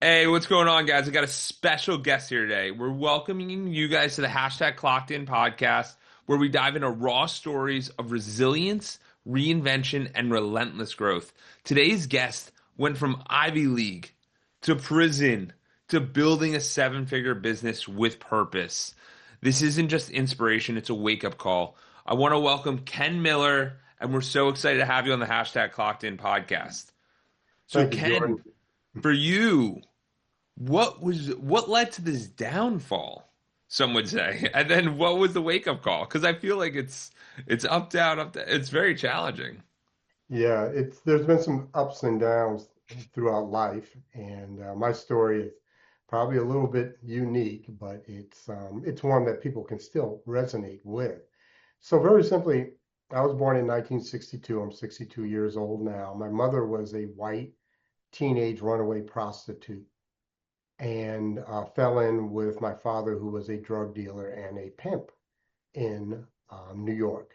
Hey, what's going on, guys? I got a special guest here today. We're welcoming you guys to the hashtag Clockedin podcast, where we dive into raw stories of resilience, reinvention, and relentless growth. Today's guest went from Ivy League to prison to building a seven-figure business with purpose. This isn't just inspiration, it's a wake-up call. I want to welcome Ken Miller, and we're so excited to have you on the hashtag Clockedin podcast. So, Thank you, Ken, Jordan. for you, what led to this downfall, some would say, and then what was the wake up call? Because I feel like it's up down up down. It's very challenging. Yeah, it's there's been some ups and downs throughout life, and my story is probably a little bit unique, but it's one that people can still resonate with. So very simply, I was born in 1962. I'm 62 years old now. My mother was a white teenage runaway prostitute and fell in with my father, who was a drug dealer and a pimp in New York.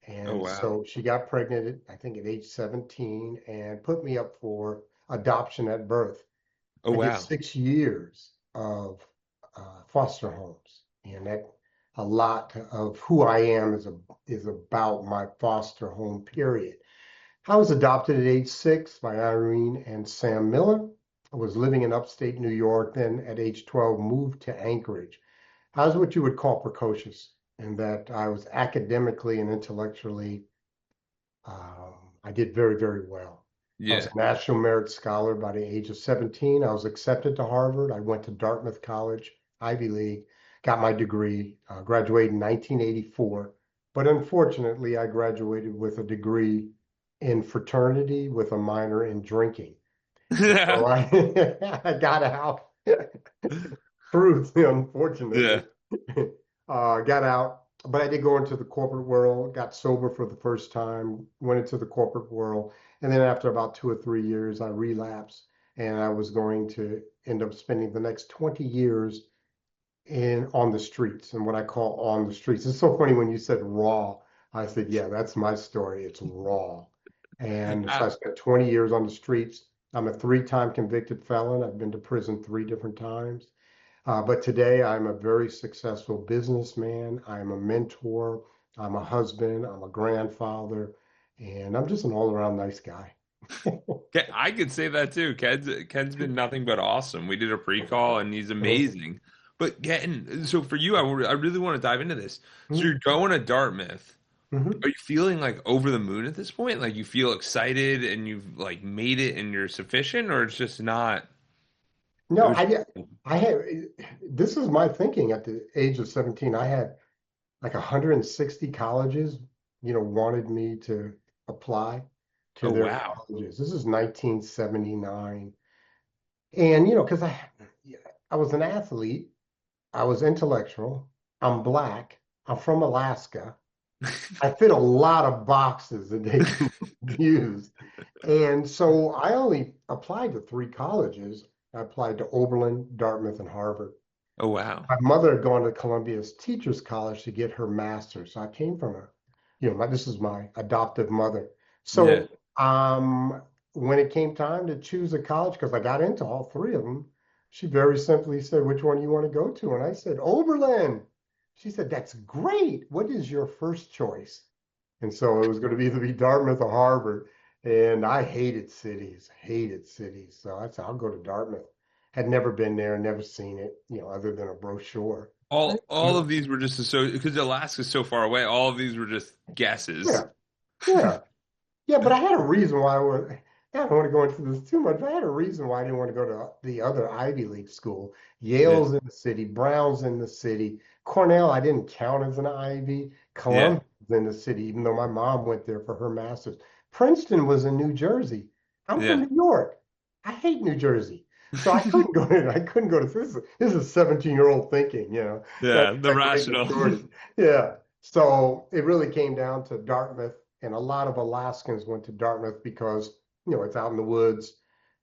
Oh And wow. so she got pregnant, I think at age 17, and put me up for adoption at birth. Oh I did wow. 6 years of foster homes, and that a lot of who I am is about my foster home period. I was adopted at age 6 by Irene and Sam Miller. I was living in upstate New York. Then at age 12, moved to Anchorage. I was what you would call precocious, in that I was academically and intellectually, I did very, very well. I was Yeah. a National Merit Scholar by the age of 17. I was accepted to Harvard. I went to Dartmouth College, Ivy League, got my degree, graduated in 1984. But unfortunately, I graduated with a degree in fraternity with a minor in drinking. So I, I got out truth, Yeah. unfortunately. Got out, but I did go into the corporate world, got sober for the first time, went into the corporate world. And then after about 2 or 3 years, I relapsed and I was going to end up spending the next 20 years in on the streets and what I call on the streets. It's so funny when you said raw. I said, yeah, that's my story. It's raw. And so Uh, I spent 20 years on the streets. I'm a three-time convicted felon. I've been to prison three different times. But today I'm a very successful businessman. I'm a mentor. I'm a husband. I'm a grandfather. And I'm just an all-around nice guy. I could say that too. Ken's been nothing but awesome. We did a pre-call and he's Mhm. amazing. But Ken, so for you, I really want to dive into this. So Mhm. you're going to Dartmouth. Mhm. Are you feeling like over the moon at this point? Like you feel excited and you've like made it and you're sufficient, or it's just not? It No, was. I had, this is my thinking at the age of 17. I had like 160 colleges, wanted me to apply to Oh their wow. colleges. This is 1979. And, because I was an athlete, I was intellectual, I'm black, I'm from Alaska. I fit a lot of boxes that they can use. And so I only applied to three colleges. I applied to Oberlin, Dartmouth, and Harvard. Oh wow. My mother had gone to Columbia's Teachers College to get her master's. So I came from this is my adoptive mother. Yeah. So when it came time to choose a college, because I got into all three of them, she very simply said, "Which one do you want to go to?" And I said, "Oberlin." She said, "That's great. What is your first choice?" And so it was going to either be Dartmouth or Harvard. And I hated cities, hated cities. So I said, I'll go to Dartmouth. Had never been there, never seen it, other than a brochure. All of these were just so because Alaska's so far away. All of these were just guesses. Yeah, yeah, yeah. But I had a reason why I don't want to go into this too much, but I had a reason why I didn't want to go to the other Ivy League school. Yeah. Yale's in the city, Brown's in the city, Cornell, I didn't count as an Ivy, Yeah. Columbia's in the city, even though my mom went there for her master's. Princeton was in New Jersey. I'm from Yeah. New York. I hate New Jersey. So I couldn't go to this is 17-year-old thinking, Yeah. The that great rational. maturity. Yeah. So it really came down to Dartmouth, and a lot of Alaskans went to Dartmouth because, it's out in the woods.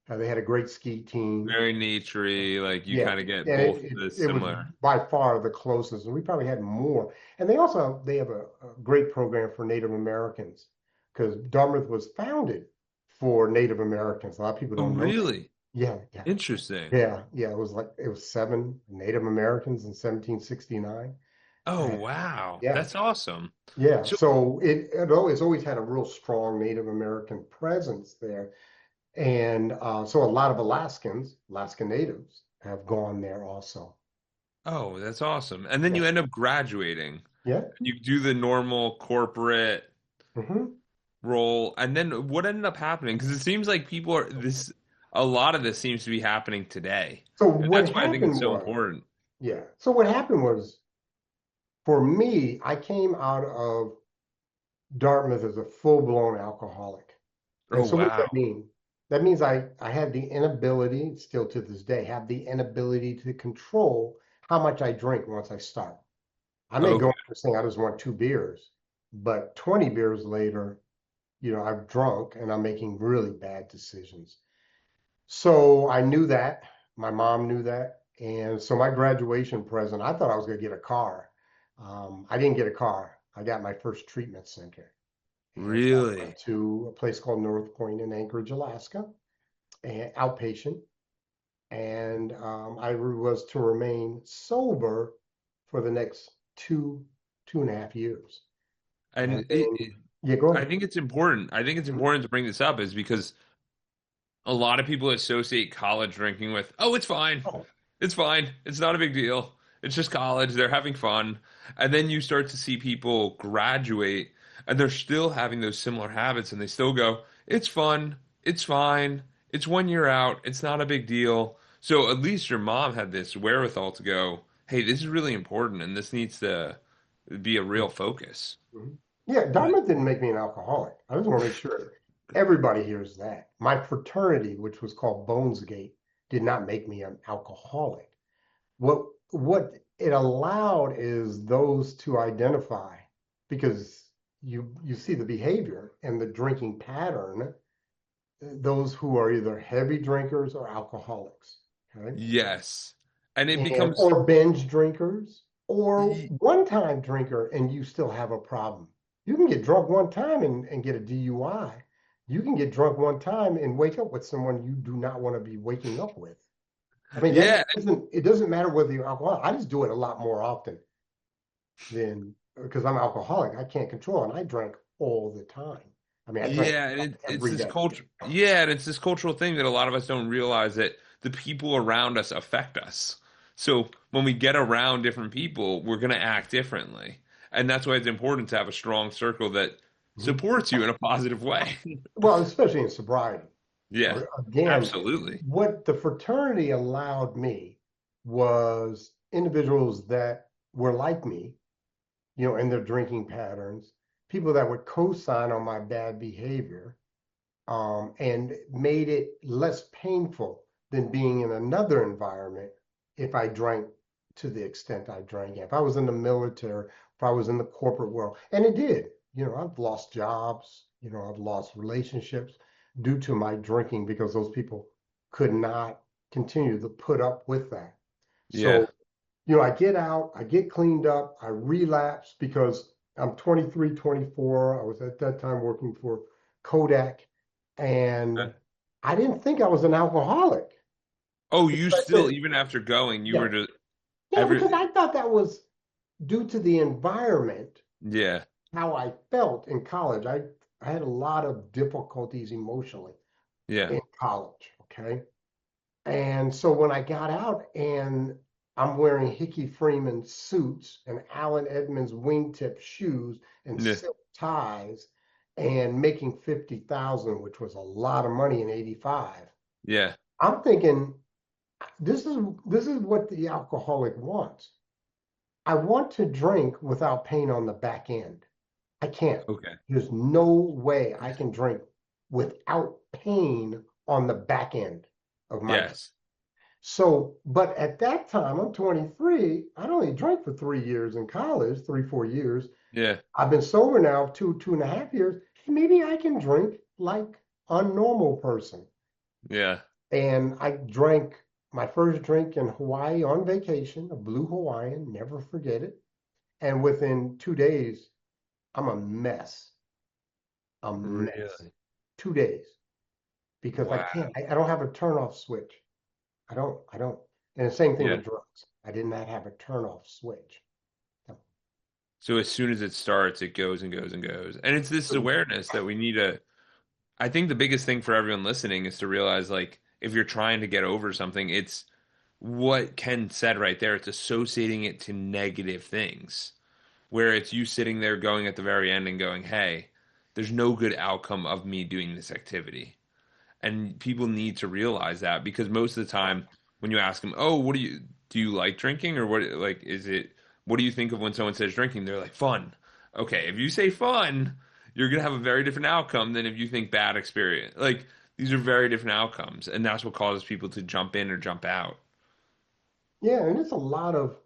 They had a great ski team. Very naturey. Like you Yeah, kind of get and both it, it the it was similar. by far the closest, and we probably had more. And they have a great program for Native Americans because Dartmouth was founded for Native Americans. A lot of people Oh, don't know that. really? Yeah, yeah, Interesting. yeah, yeah. It was seven Native Americans in 1769. Oh, And wow. yeah, That's awesome. yeah. So, So it's always had a real strong Native American presence there. And so a lot of Alaskan natives have gone there also. oh, that's awesome. And then Yeah. you end up graduating. Yeah. You do the normal corporate Hmm. role. And then what ended up happening? Because it seems like a lot of this seems to be happening today. So And what that's why I think it's happened so was, important. yeah. So what happened was, for me, I came out of Dartmouth as a full-blown alcoholic. Oh, And so what does wow. that mean? That means I had the inability, still to this day, have the inability to control how much I drink once I start. I may go Okay. into saying I just want two beers, but 20 beers later, I've drunk and I'm making really bad decisions. So I knew that. My mom knew that. And so my graduation present, I thought I was going to get a car. I didn't get a car. I got my first treatment center. And I went Really? to a place called North Point in Anchorage, Alaska, and outpatient. And I was to remain sober for the next 2.5 years. And And then, yeah, go I ahead. think it's important. I think it's Mhm. important to bring this up is because a lot of people associate college drinking with, oh, it's fine. Oh, It's fine. It's not a big deal. It's just college. They're having fun. And then you start to see people graduate and they're still having those similar habits and they still go, it's fun. It's fine. It's 1 year out. It's not a big deal. So at least your mom had this wherewithal to go, hey, this is really important and this needs to be a real focus. mhm. Yeah, Dartmouth didn't make me an alcoholic. I just want to make sure everybody hears that. My fraternity, which was called Bonesgate, did not make me an alcoholic. What it allowed is those to identify, because you see the behavior and the drinking pattern, those who are either heavy drinkers or alcoholics, okay? Yes. And it And becomes, or binge drinkers or y- one-time drinker and you still have a problem. You can get drunk one time and get a DUI. You can get drunk one time and wake up with someone you do not want to be waking up with. I mean, yeah, it doesn't matter whether you're alcoholic. I just do it a lot more often than, because I'm alcoholic. I can't control it. And I drank all the time. I mean, I drank yeah, and it's every this day. culture. Yeah, and it's this cultural thing that a lot of us don't realize that the people around us affect us. So when we get around different people, we're going to act differently, and that's why it's important to have a strong circle that Mhm. supports you in a positive way. Well, especially in sobriety. Yeah, Again, absolutely. what the fraternity allowed me was individuals that were like me, in their drinking patterns, people that would co-sign on my bad behavior, and made it less painful than being in another environment if I drank to the extent I drank. If I was in the military, if I was in the corporate world, and it did. I've lost jobs, I've lost relationships due to my drinking because those people could not continue to put up with that. Yeah, So, I get out, I get cleaned up, I relapse because I'm 23, 24. I was at that time working for Kodak, and I didn't think I was an alcoholic oh, because you I still, said, even after going, you yeah, were just yeah, because every. I thought that was due to the environment, Yeah, how I felt in college. I had a lot of difficulties emotionally yeah, in college, okay? And so when I got out and I'm wearing Hickey Freeman suits and Allen Edmonds wingtip shoes and yeah, silk ties and making 50,000, which was a lot of money in 85. yeah. I'm thinking this is what the alcoholic wants. I want to drink without pain on the back end. I can't. Okay. There's no way I can drink without pain on the back end of my drink. Yes. So, but at that time, I'm 23. I'd only drank for 3 years in college, 3, 4 years. Yeah. I've been sober now 2.5 years. Maybe I can drink like a normal person. Yeah. And I drank my first drink in Hawaii on vacation, a blue Hawaiian, never forget it. And within 2 days, I'm a mess. A mess. Really. 2 days. because I Wow. can't. I don't have a turn off switch. I don't. And the same thing Yeah. with drugs. I did not have a turn off switch. So as soon as it starts, it goes and goes and goes. And it's this awareness that we need to, I think the biggest thing for everyone listening is to realize like if you're trying to get over something, it's what Ken said right there. It's associating it to negative things, where it's you sitting there going at the very end and going, hey, there's no good outcome of me doing this activity. And people need to realize that because most of the time when you ask them, "Oh, what do you like drinking or what like is it what do you think of when someone says drinking?" They're like, "Fun." Okay, if you say fun, you're going to have a very different outcome than if you think bad experience. Like these are very different outcomes, and that's what causes people to jump in or jump out. Yeah, and it's a lot of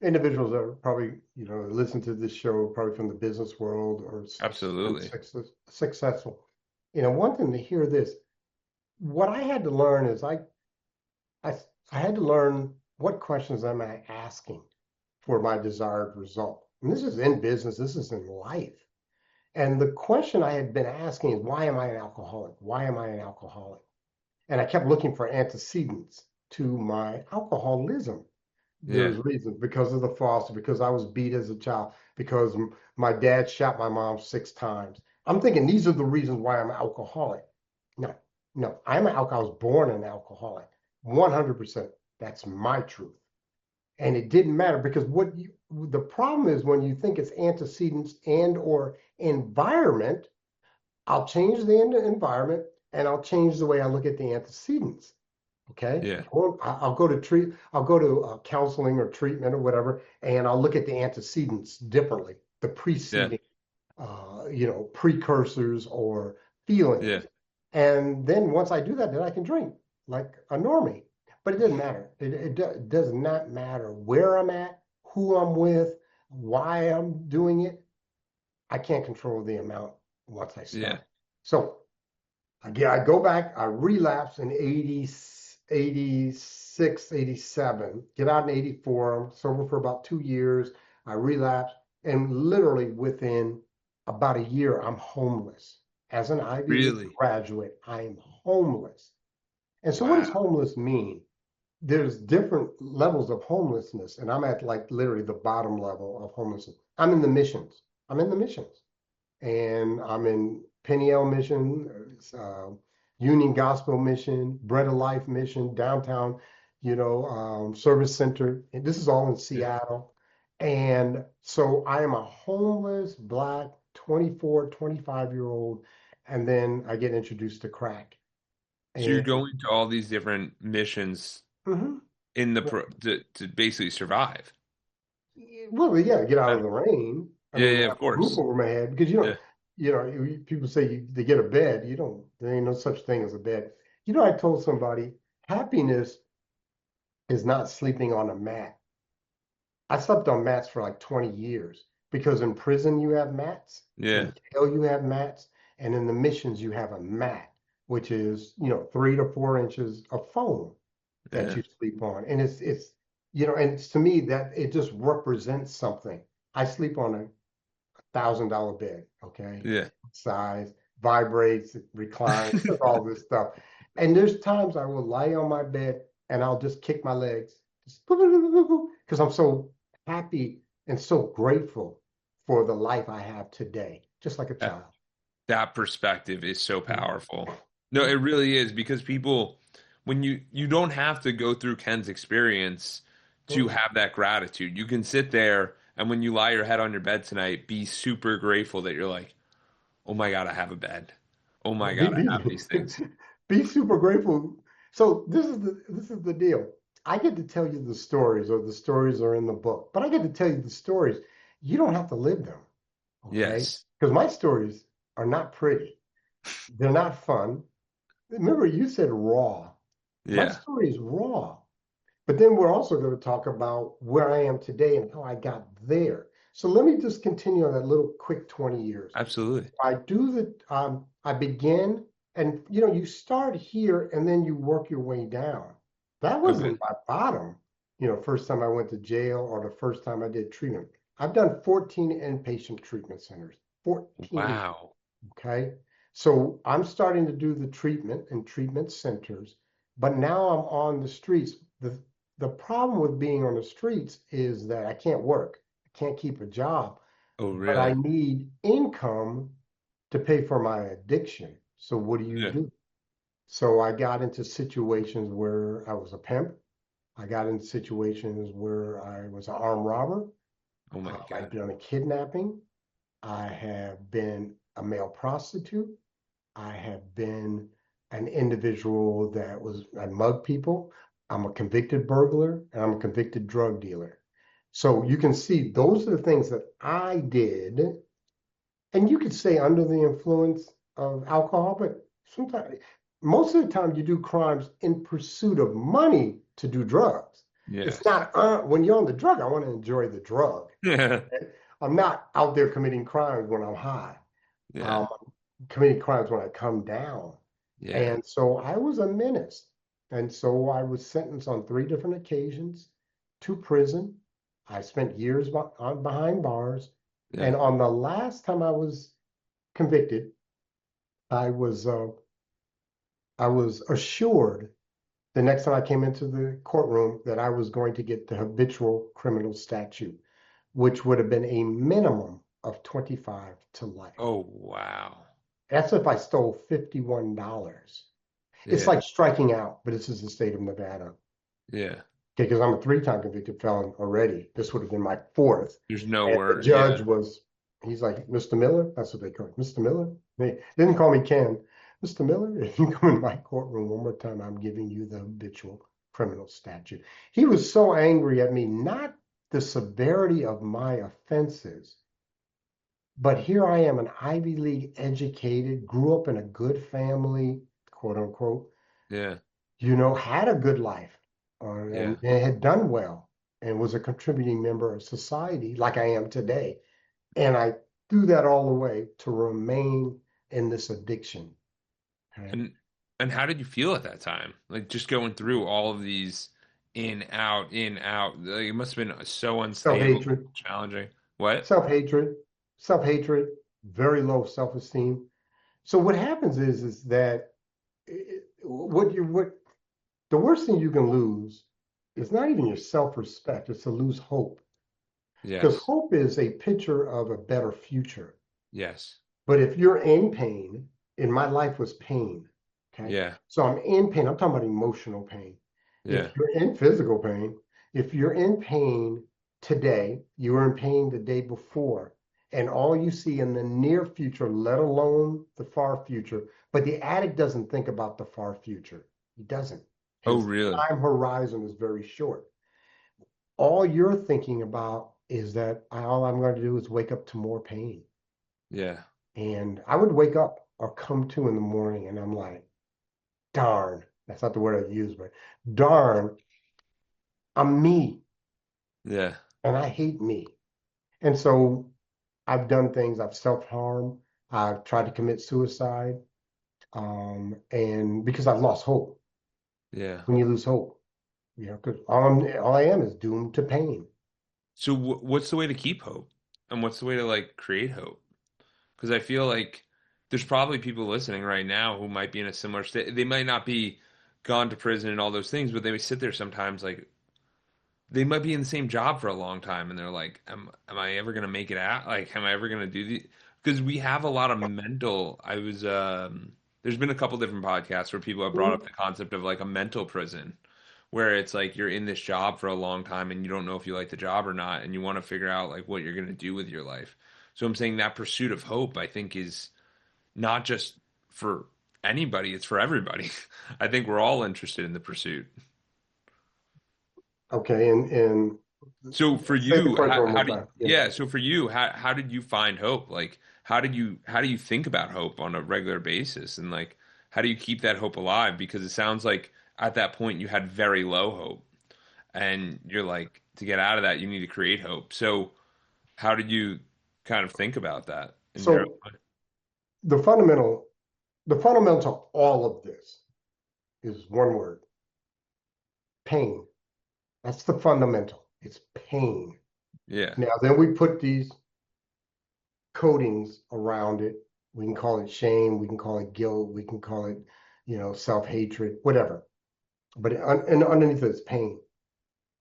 individuals that are probably, listen to this show, probably from the business world or Absolutely. successful. One thing to hear this, what I had to learn is I, I had to learn what questions am I asking for my desired result. And this is in business, this is in life. And the question I had been asking is, why am I an alcoholic? Why am I an alcoholic? And I kept looking for antecedents to my alcoholism. Yeah. There's reasons because of the foster, because I was beat as a child, because my dad shot my mom 6 times. I'm thinking these are the reasons why I'm an alcoholic. No, no, I'm an alcoholic. I was born an alcoholic. 100%. That's my truth. And it didn't matter because the problem is when you think it's antecedents and or environment, I'll change the environment and I'll change the way I look at the antecedents. Okay. Yeah. I'll go to counseling or treatment or whatever, and I'll look at the antecedents differently, the Yeah. preceding, precursors or Yeah. feelings. And then once I do that, then I can drink like a normie. But it doesn't matter. It does not matter where I'm at, who I'm with, why I'm doing it. I can't control the amount once I Yeah. start. So again, I go back, I relapse in 80, 86, 87, get out in 84, I'm sober for about 2 years. I relapse, and literally within about a year, I'm homeless. As an Ivy League Really? graduate, I am homeless. And so, what Wow. does homeless mean? There's different levels of homelessness, and I'm at like literally the bottom level of homelessness. I'm in the missions. I'm in the missions and I'm in Peniel Mission, Union Gospel Mission, Bread of Life Mission, downtown, service center. And this is all in Yeah. Seattle. And so I am a homeless black 24, 25-year-old, and then I get introduced to crack. So you're And going to all these different missions mhm, in the to basically survive. well, yeah, get out of the rain. I Yeah, mean, yeah, have of a roof course. over my head because Yeah. people say they get a bed. You don't. There ain't no such thing as a bed. I told somebody happiness is not sleeping on a mat. I slept on mats for like 20 years because in prison you have mats, Yeah. in jail you have mats, and in the missions you have a mat, which is 3 to 4 inches of foam that Yeah. you sleep on. And and it's, to me that it just represents something. I sleep on a $1,000 bed, okay? Yeah. Size, vibrates, reclines, all this stuff. And there's times I will lie on my bed and I'll just kick my legs because I'm so happy and so grateful for the life I have today, just like a That, child. that perspective is so Mhm. powerful. No, it really is because people when you don't have to go through Ken's experience to Mhm. have that gratitude. You can sit there and when you lie your head on your bed tonight, be super grateful that you're like, "Oh my God, I have a bed. Oh my Be, God, I have be, these things." be super grateful. So this is the deal. I get to tell you the stories, or the stories are in the book, but I get to tell you the stories. You don't have to live them, okay? Yes. Because my stories are not pretty. They're not fun. Remember, you said raw. My Yeah. story is raw. But then we're also going to talk about where I am today and how I got there. So let me just continue on that little quick 20 years. Absolutely. I begin, and you start here and then you work your way down. That Okay. wasn't my bottom, first time I went to jail or the first time I did treatment. I've done 14 inpatient treatment centers, 14, Wow. okay? So I'm starting to do the treatment in treatment centers, but now I'm on the streets. The problem with being on the streets is that I can't work. I can't keep a job, Oh, but I really? need income to pay for my addiction. So what Yeah. do? So I got into situations where I was a pimp. I got into situations where I was an armed robber. Oh my I've God. done a kidnapping. I have been a male prostitute. I have been an individual I mug people. I'm a convicted burglar and I'm a convicted drug dealer. So you can see those are the things that I did. And you could say under the influence of alcohol, but sometimes, most of the time, you do crimes in pursuit of money to do drugs. It's Yes. not when you're on the drug, I want to enjoy the drug. Yeah. I'm not out there committing crimes when I'm high. Yeah. Um, committing crimes when I come down. Yeah. And so I was a menace. And so I was sentenced on 3 different occasions to prison. I spent years behind bars. Yeah. And on the last time I was convicted, I was uh, I was assured the next time I came into the courtroom that I was going to get the habitual criminal statute, which would have been a minimum of 25 to life. Oh, wow. That's if I stole $51. It's Yeah. like striking out, but this is the state of Nevada. Yeah. Okay, because I'm a 3-time convicted felon already. This would have been my fourth. There's no And the word. judge Yeah. was, he's like, Mr. Miller, that's what they call it, Mr. Miller. They didn't call me Ken. Mr. Miller, if you come in my courtroom one more time, I'm giving you the habitual criminal statute. He was so angry at me, not the severity of my offenses, but here I am, an Ivy League educated, grew up in a good family, quote unquote, Yeah. had a good life Yeah. and had done well and was a contributing member of society like I am today. And I threw that all away to remain in this addiction. Okay. And and how did you feel at that time? Like just going through all of these in, out. Like, it must have been so Self unstable, hatred, challenging. What? self hatred, self hatred, very low self esteem. So what happens is that what the worst thing you can lose is not even your self respect, it's to lose hope. Because Yes. hope is a picture of a better future. Yes. But if you're in pain, and my life was pain, okay? Yeah. So I'm in pain. I'm talking about emotional pain. Yeah. If you're in physical pain, if you're in pain today, you were in pain the day before, and all you see in the near future, let alone the far future, but the addict doesn't think about the far future. He doesn't. Oh, His really? time horizon is very short. All you're thinking about is that all I'm going to do is wake up to more pain. Yeah. And I would wake up or come to in the morning and I'm like, darn, that's not the word I use, but darn, I'm me Yeah. and I hate me. And so I've done things, I've self-harmed, I've tried to commit suicide, and because I've lost hope. Yeah. When you lose hope, because all I am is doomed to pain. So what's the way to keep hope? And what's the way to like create hope? Because I feel like there's probably people listening right now who might be in a similar state. They might not be gone to prison and all those things, but they may sit there sometimes like they might be in the same job for a long time and they're like, am I ever gonna make it out? Like, am I ever gonna do the because we have a lot of mental there's been a couple different podcasts where people have brought up the concept of like a mental prison where it's like you're in this job for a long time and you don't know if you like the job or not and you want to figure out like what you're gonna do with your life. So I'm saying that pursuit of hope I think is not just for anybody, it's for everybody. I think we're all interested in the pursuit. Okay, and So for say the you, question one how more do you, time. Yeah. yeah, so for you, how did you find hope? Like how do you think about hope on a regular basis and like how do you keep that hope alive? Because it sounds like at that point you had very low hope and you're like to get out of that you need to create hope. So how did you kind of think about that in your So the fundamental, the fundamental to all of this is one word: pain. That's the fundamental. It's pain. yeah, Now, then we put these coatings around it We can call it shame. We can call it guilt. We can call it, self-hatred, whatever. But and underneath it is pain.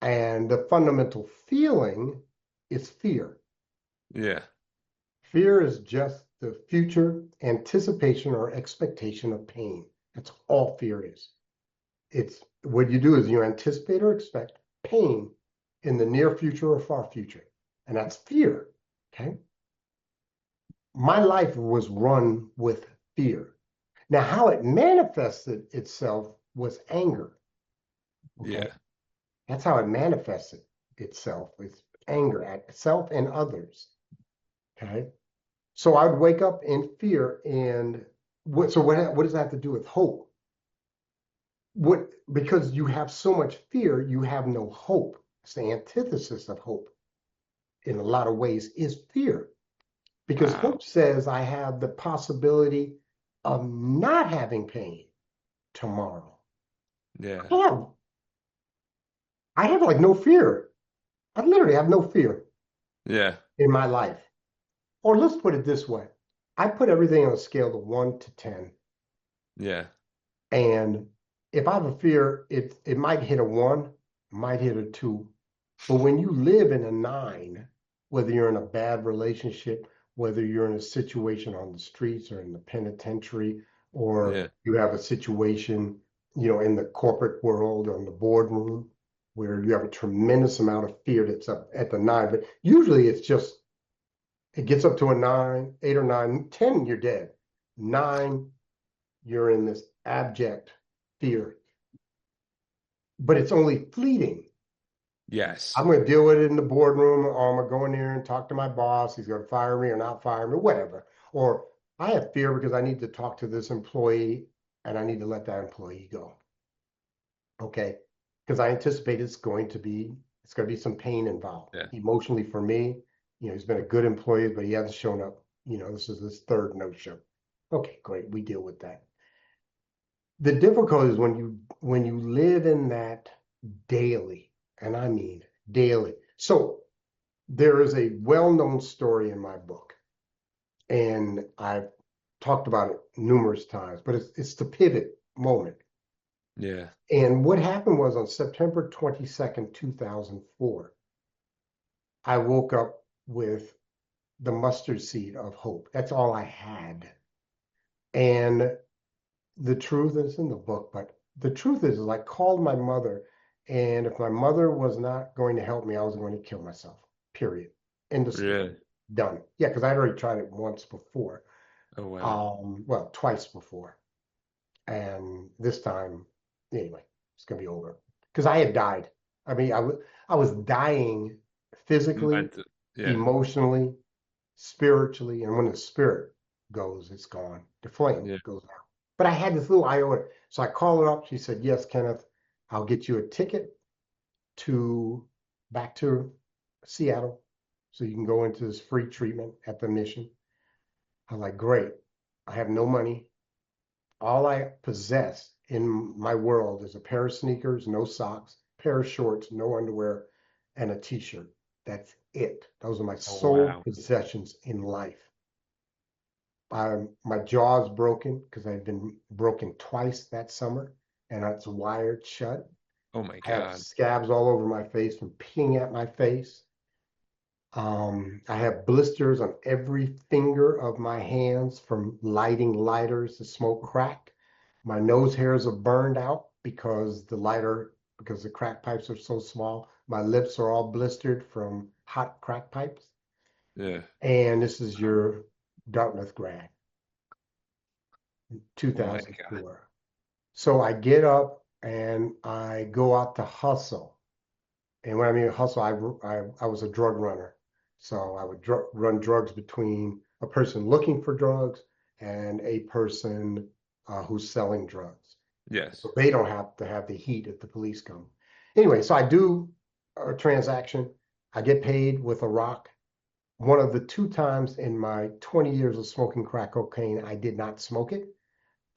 And the fundamental feeling is fear. Yeah. Fear is just the future anticipation or expectation of pain. That's all fear is. It's what you do is you anticipate or expect pain in the near future or far future. And that's fear. Okay. My life was run with fear. Now, how it manifested itself was anger. Okay. Yeah. That's how it manifested itself. It's anger at self and others. Okay. So I'd wake up in fear. And what does that have to do with hope? Because you have so much fear, you have no hope. It's the antithesis of hope in a lot of ways is fear. Because Wow. hope says I have the possibility of not having pain tomorrow. Yeah. I have, I have like no fear. I literally have no fear Yeah. in my life. Or let's put it this way. I put everything on a scale of 1 to 10. Yeah. And if I have a fear, it might hit a 1, might hit a 2. But when you live in a 9, whether you're in a bad relationship, whether you're in a situation on the streets or in the penitentiary, or Yeah. you have a situation, in the corporate world or in the boardroom where you have a tremendous amount of fear that's up at the 9. But usually it gets up to a 9, 8 or 9, 10, you're dead. 9, you're in this abject fear. But it's only fleeting. Yes. I'm going to deal with it in the boardroom, or I'm going to go in there and talk to my boss. He's going to fire me or not fire me, whatever. Or I have fear because I need to talk to this employee and I need to let that employee go. Okay. Because I anticipate it's going to be some pain involved Yeah. emotionally for me. He's been a good employee, but he hasn't shown up. This is his third no-show. Okay, great. We deal with that. The difficulty is when you live in that daily, and I mean daily. So there is a well-known story in my book, and I've talked about it numerous times, but it's the pivot moment. Yeah. And what happened was on September 22nd, 2004, I woke up with the mustard seed of hope. That's all I had. And the truth is in the book, but the truth is I called my mother, and if my mother was not going to help me, I was going to kill myself. Period. End of story. Really? Done. Yeah, because I'd already tried it once before. Oh wow. Well, twice before. And this time, anyway, it's gonna be over. Because I had died. I mean, I was dying physically, Mental. Yeah. emotionally, spiritually, and when the spirit goes, it's gone. The flame Yeah. goes out. But I had this little iota. So I called her up. She said, "Yes, Kenneth, I'll get you a ticket to back to Seattle so you can go into this free treatment at the mission." I'm like, "Great. I have no money. All I possess in my world is a pair of sneakers, no socks, pair of shorts, no underwear, and a t-shirt. That's it. Those are my Oh sole wow. possessions in life." My jaw is broken because I've been broken twice that summer, and it's wired shut. Oh my I have God. scabs all over my face from peeing at my face. I have blisters on every finger of my hands from lighting lighters to smoke crack. My nose hairs are burned out because the crack pipes are so small. My lips are all blistered from hot crack pipes. Yeah. And this is your Dartmouth grad, Oh my God. 2004. So I get up and I go out to hustle. And when I mean hustle, I was a drug runner. So I would run drugs between a person looking for drugs and a person who's selling drugs. Yes. So they don't have to have the heat if the police come. Anyway, so I do a transaction. I get paid with a rock. One of the 2 times in my 20 years of smoking crack cocaine, I did not smoke it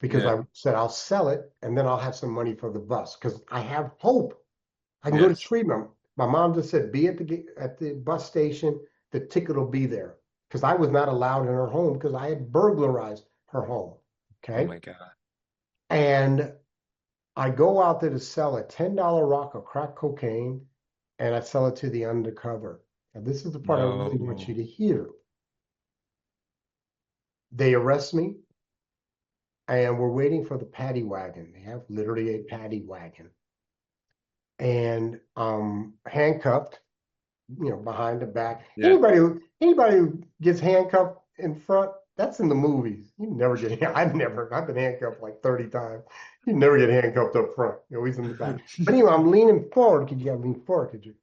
because Yeah. I said I'll sell it and then I'll have some money for the bus because I have hope. I can go to Yes. treatment. My mom just said, "Be at the bus station. The ticket will be there." because I was not allowed in her home because I had burglarized her home. Oh Okay. my God. And I go out there to sell a $10 rock of crack cocaine and I sell it to the undercover. And this is the part I really want you No. to hear. They arrest me and we're waiting for the paddy wagon. They have literally a paddy wagon. And handcuffed, behind the back. Yeah. Anybody who gets handcuffed in front, that's in the movies. You never get I've been handcuffed like 30 times. You never get handcuffed up front. You're always in the back. But anyway, I'm leaning forward because you gotta lean forward, could you?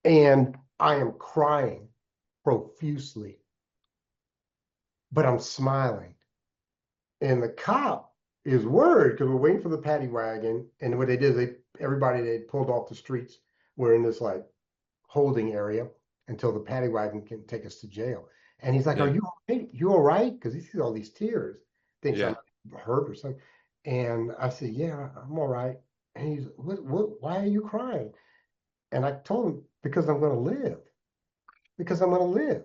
And I am crying profusely, but I'm smiling. And the cop is worried because we're waiting for the paddy wagon. And what they did is everybody they pulled off the streets were in this like holding area until the paddy wagon can take us to jail. And he's like, "Are Yeah. you okay? You all right?" Because he sees all these tears, thinks I'm Yeah. hurt or something. And I said, "Yeah, I'm all right." And he's, "What? Why are you crying?" And I told him, "Because I'm going to live. Because I'm going to live.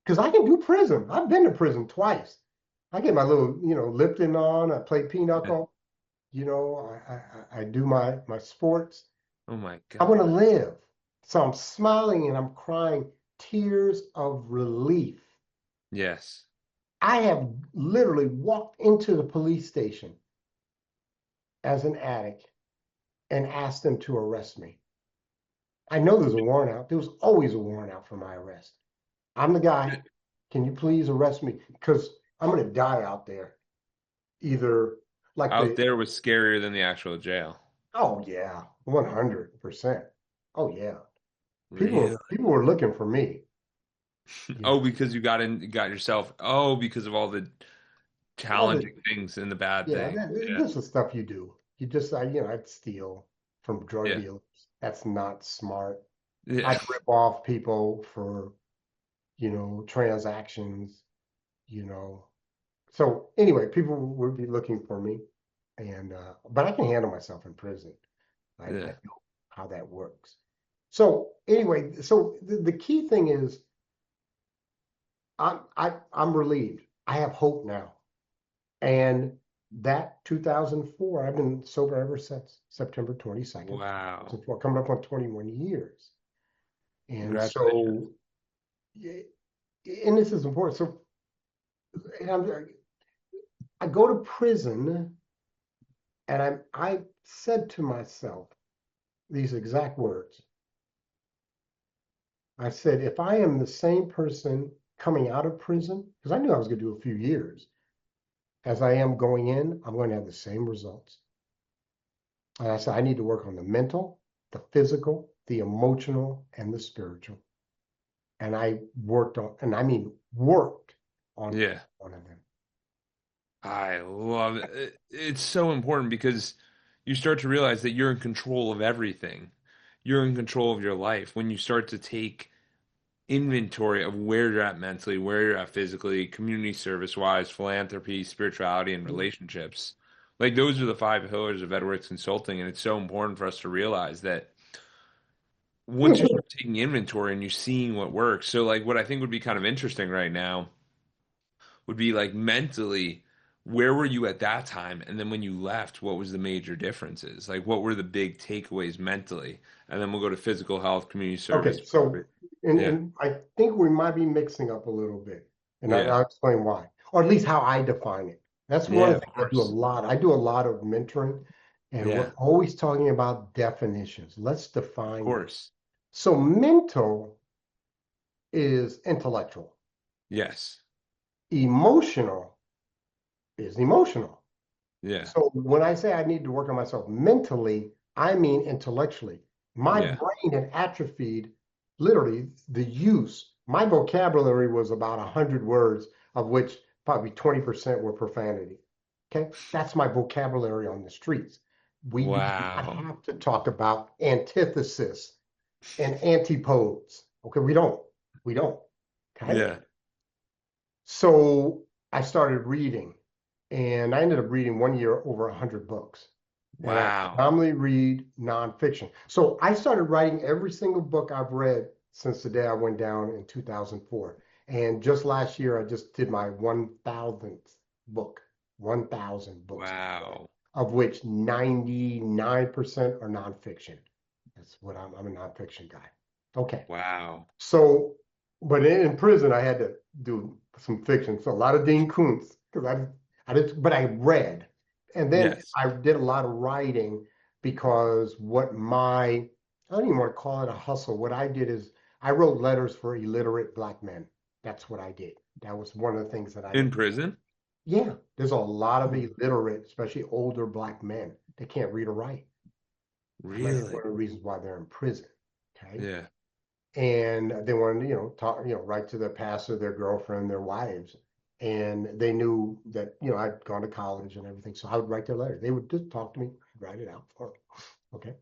Because I can do prison. I've been to prison twice. I get my little, Lipton on. I play Yeah. pinochle. I do my sports. Oh my I'm going to God. live." So I'm smiling and I'm crying tears of relief. Yes. I have literally walked into the police station as an addict and asked them to arrest me. I know there's a warrant out. There was always a warrant out for my arrest. I'm the guy. Can you please arrest me? Because I'm going to die out there. Either like Out the, there was scarier than the actual jail. oh yeah, 100%. Oh yeah. Really? People were looking for me. You Oh, know, because you got yourself. Oh, because of all the all the challenging things and the bad Yeah, things. Yeah. this is the stuff you do. You just, I'd steal from drug Yeah. dealers. That's not smart. Yeah. I'd rip off people for, transactions, you know. So anyway, people would be looking for me, and but I can handle myself in prison. I Yeah. know how that works. So anyway, so the key thing is I'm relieved. I have hope now. And that 2004, I've been sober ever since September 22nd, Wow. 2004, coming up on 21 years. And Congratulations. so, and this is important. So, I go to prison and I said to myself these exact words. I said, if I am the same person coming out of prison, because I knew I was going to do a few years, as I am going in, I'm going to have the same results. And I said, I need to work on the mental, the physical, the emotional, and the spiritual. And I worked on, and I mean worked on each Yeah. one of them. I love it. It's so important because you start to realize that you're in control of everything. You're in control of your life when you start to take inventory of where you're at mentally, where you're at physically, community service wise, philanthropy, spirituality, and relationships. Like those are the five pillars of Edwards Consulting, and it's so important for us to realize that once you start taking inventory and you're seeing what works. So, like, what I think would be kind of interesting right now would be like mentally, where were you at that time? And then when you left, what was the major differences? Like, what were the big takeaways mentally? And then we'll go to physical health, community service. Okay, so Yeah. and I think we might be mixing up a little bit, and Yeah. I'll explain why, or at least how I define it. That's Yeah, one of thing I do a course. lot. I do a lot of mentoring, and Yeah, we're always talking about definitions. Let's of define this. course. So mental is intellectual. Yes. Emotional is emotional. Yeah. So when I say I need to work on myself mentally, I mean intellectually. My Yeah. brain had atrophied, literally the use. My vocabulary was about 100 words, of which probably 20% were profanity. Okay, that's my vocabulary on the streets. We do not Wow. have to talk about antithesis and antipodes. Okay, we don't. We don't. Okay. Yeah. So I started reading, and I ended up reading one year over 100 books. And I Wow. predominantly read nonfiction. So I started writing every single book I've read since the day I went down in 2004. And just last year, I just did my 1,000th book, 1,000 books, Wow. of which 99% are nonfiction. That's what I'm a nonfiction guy. Okay. Wow. So, but in prison, I had to do some fiction. So a lot of Dean Koontz, because I did, but I read. And then Yes. I did a lot of writing because I don't even want to call it a hustle. What I did is I wrote letters for illiterate Black men. That's what I did. That was one of the things that I In did. prison? Yeah, there's a lot of Hmm. illiterate, especially older Black men. They can't read or write. And that's one Really? of the reasons why they're in prison. Okay. Yeah. And they wanted to, talk, write to their pastor, their girlfriend, their wives. And they knew that, I'd gone to college and everything. So I would write their letters. They would just talk to me, I'd write it out for them. Okay.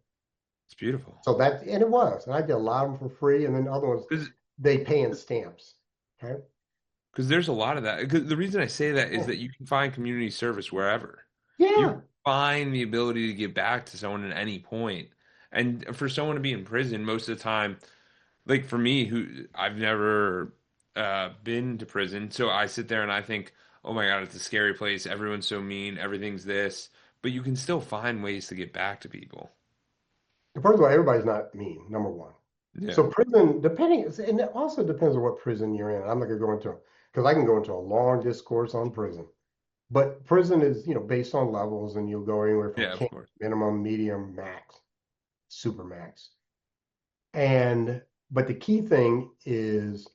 It's beautiful. So and it was. And I did a lot of them for free. And then other ones, Because they pay in stamps. Okay. there's a lot of that. 'Cause the reason I say that is Yeah. that you can find community service wherever. You Yeah. can find the ability to give back to someone at any point. And for someone to be in prison, most of the time, like for me, who I've never been to prison, so I sit there and I think, oh my God, it's a scary place. Everyone's so mean. Everything's this. But you can still find ways to get back to people. First of all, everybody's not mean, number one. Yeah. So prison, and it also depends on what prison you're in. I'm not going to go into, because I can go into a long discourse on prison. But prison is, based on levels, and you'll go anywhere from Yeah, of camp, course. minimum, medium, max, super max. And but the key thing is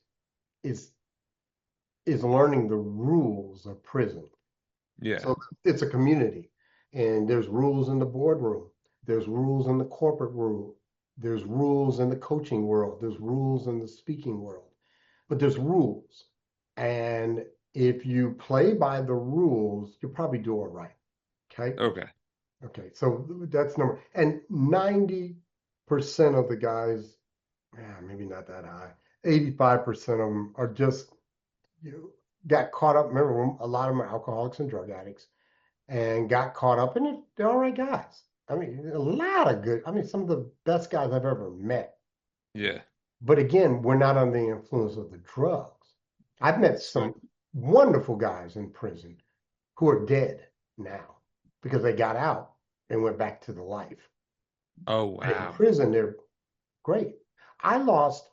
is learning the rules of prison. Yeah. So it's a community, and there's rules in the boardroom. There's rules in the corporate world. There's rules in the coaching world. There's rules in the speaking world. But there's rules, and if you play by the rules, you'll probably do all right. Okay. Okay. Okay, so that's number, and 90% of the guys, yeah, maybe not that high, 85% of them are just, you got caught up. Remember, a lot of them are alcoholics and drug addicts and got caught up, and they're all right guys. I mean, a lot of good, I mean, some of the best guys I've ever met. Yeah. But again, we're not under the influence of the drugs. I've met So, some wonderful guys in prison who are dead now because they got out and went back to the life. oh But in wow. prison, they're great. I lost,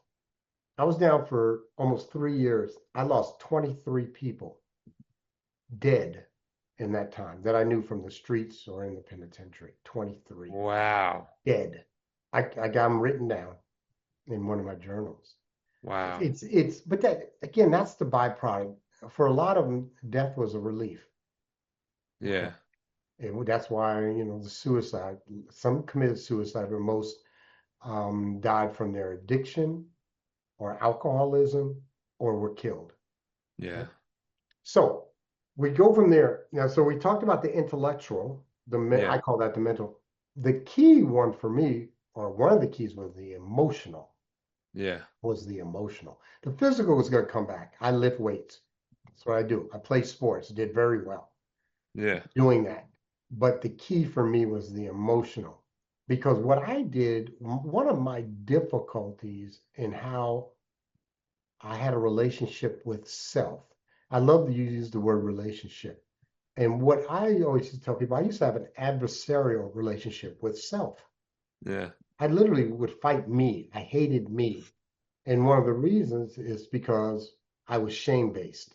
I was down for almost 3 years. I lost 23 people dead in that time that I knew from the streets or in the penitentiary. 23 Wow. dead. I got them written down in one of my journals. Wow. But that, again, that's the byproduct. For a lot of them, death was a relief. Okay. Yeah. That's why, the suicide, some committed suicide, but most died from their addiction or alcoholism or were killed. Yeah. Okay. So we go from there. Now, so we talked about the intellectual, Yeah. I call that the mental. The key one for me, or one of the keys was the emotional, Yeah. The physical was going to come back. I lift weights. That's what I do. I play sports, did very well Yeah. doing that. But the key for me was the emotional. Because what I did, one of my difficulties in how I had a relationship with self. I love to use the word relationship. And what I always used to tell people, I used to have an adversarial relationship with self. Yeah. I literally would fight me. I hated me. And one of the reasons is because I was shame based.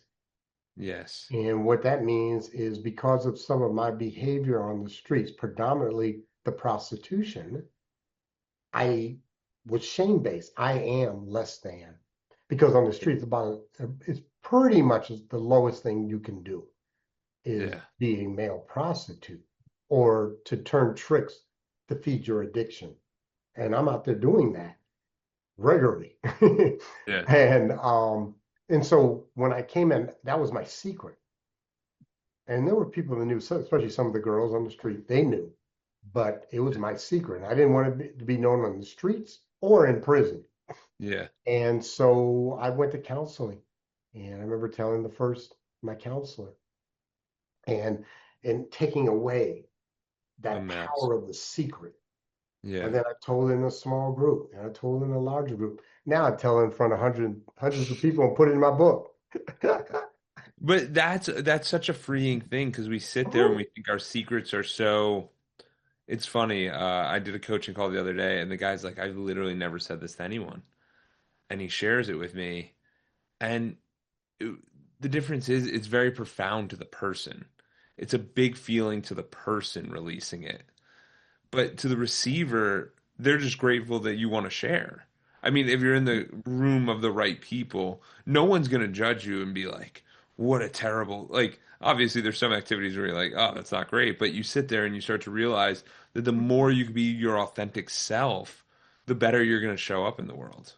Yes. And what that means is because of some of my behavior on the streets, predominantly the prostitution, I was shame based. I am less than. Because on the streets, it's pretty much the lowest thing you can do is Yeah. be a male prostitute or to turn tricks to feed your addiction. And I'm out there doing that regularly. Yeah. and and so when I came in, that was my secret. And there were people that knew, especially some of the girls on the street, they knew, but it was my secret. I didn't want it to be known on the streets or in prison. Yeah. And so I went to counseling, and I remember telling my counselor, and taking away A that mess. power of the secret. Yeah. And then I told it in a small group, and I told it in a larger group. Now I tell it in front of hundreds of people and put it in my book. But that's such a freeing thing because we sit there and we think our secrets are so. It's funny. I did a coaching call the other day, and the guy's like, "I've literally never said this to anyone," and he shares it with me, and it- the difference is it's very profound to the person. It's a big feeling to the person releasing it. But to the receiver, they're just grateful that you want to share. I mean, if you're in the room of the right people, no one's going to judge you and be like, what a terrible, like, obviously there's some activities where you're like, oh, that's not great. But you sit there and you start to realize that the more you can be your authentic self, the better you're going to show up in the world.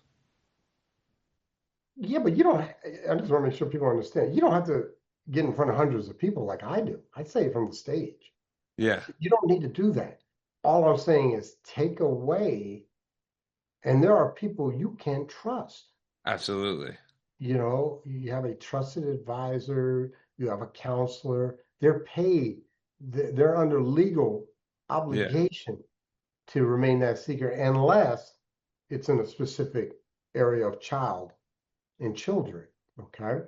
Yeah, but you don't. I just want to make sure people understand. You don't have to get in front of hundreds of people like I do. I say it from the stage. Yeah, You don't need to do that. All I'm saying is take away, and there are people you can't trust. absolutely. You have a trusted advisor, you have a counselor, they're paid, they're under legal Yeah, obligation to remain that secret unless it's in a specific area of child and children. Okay.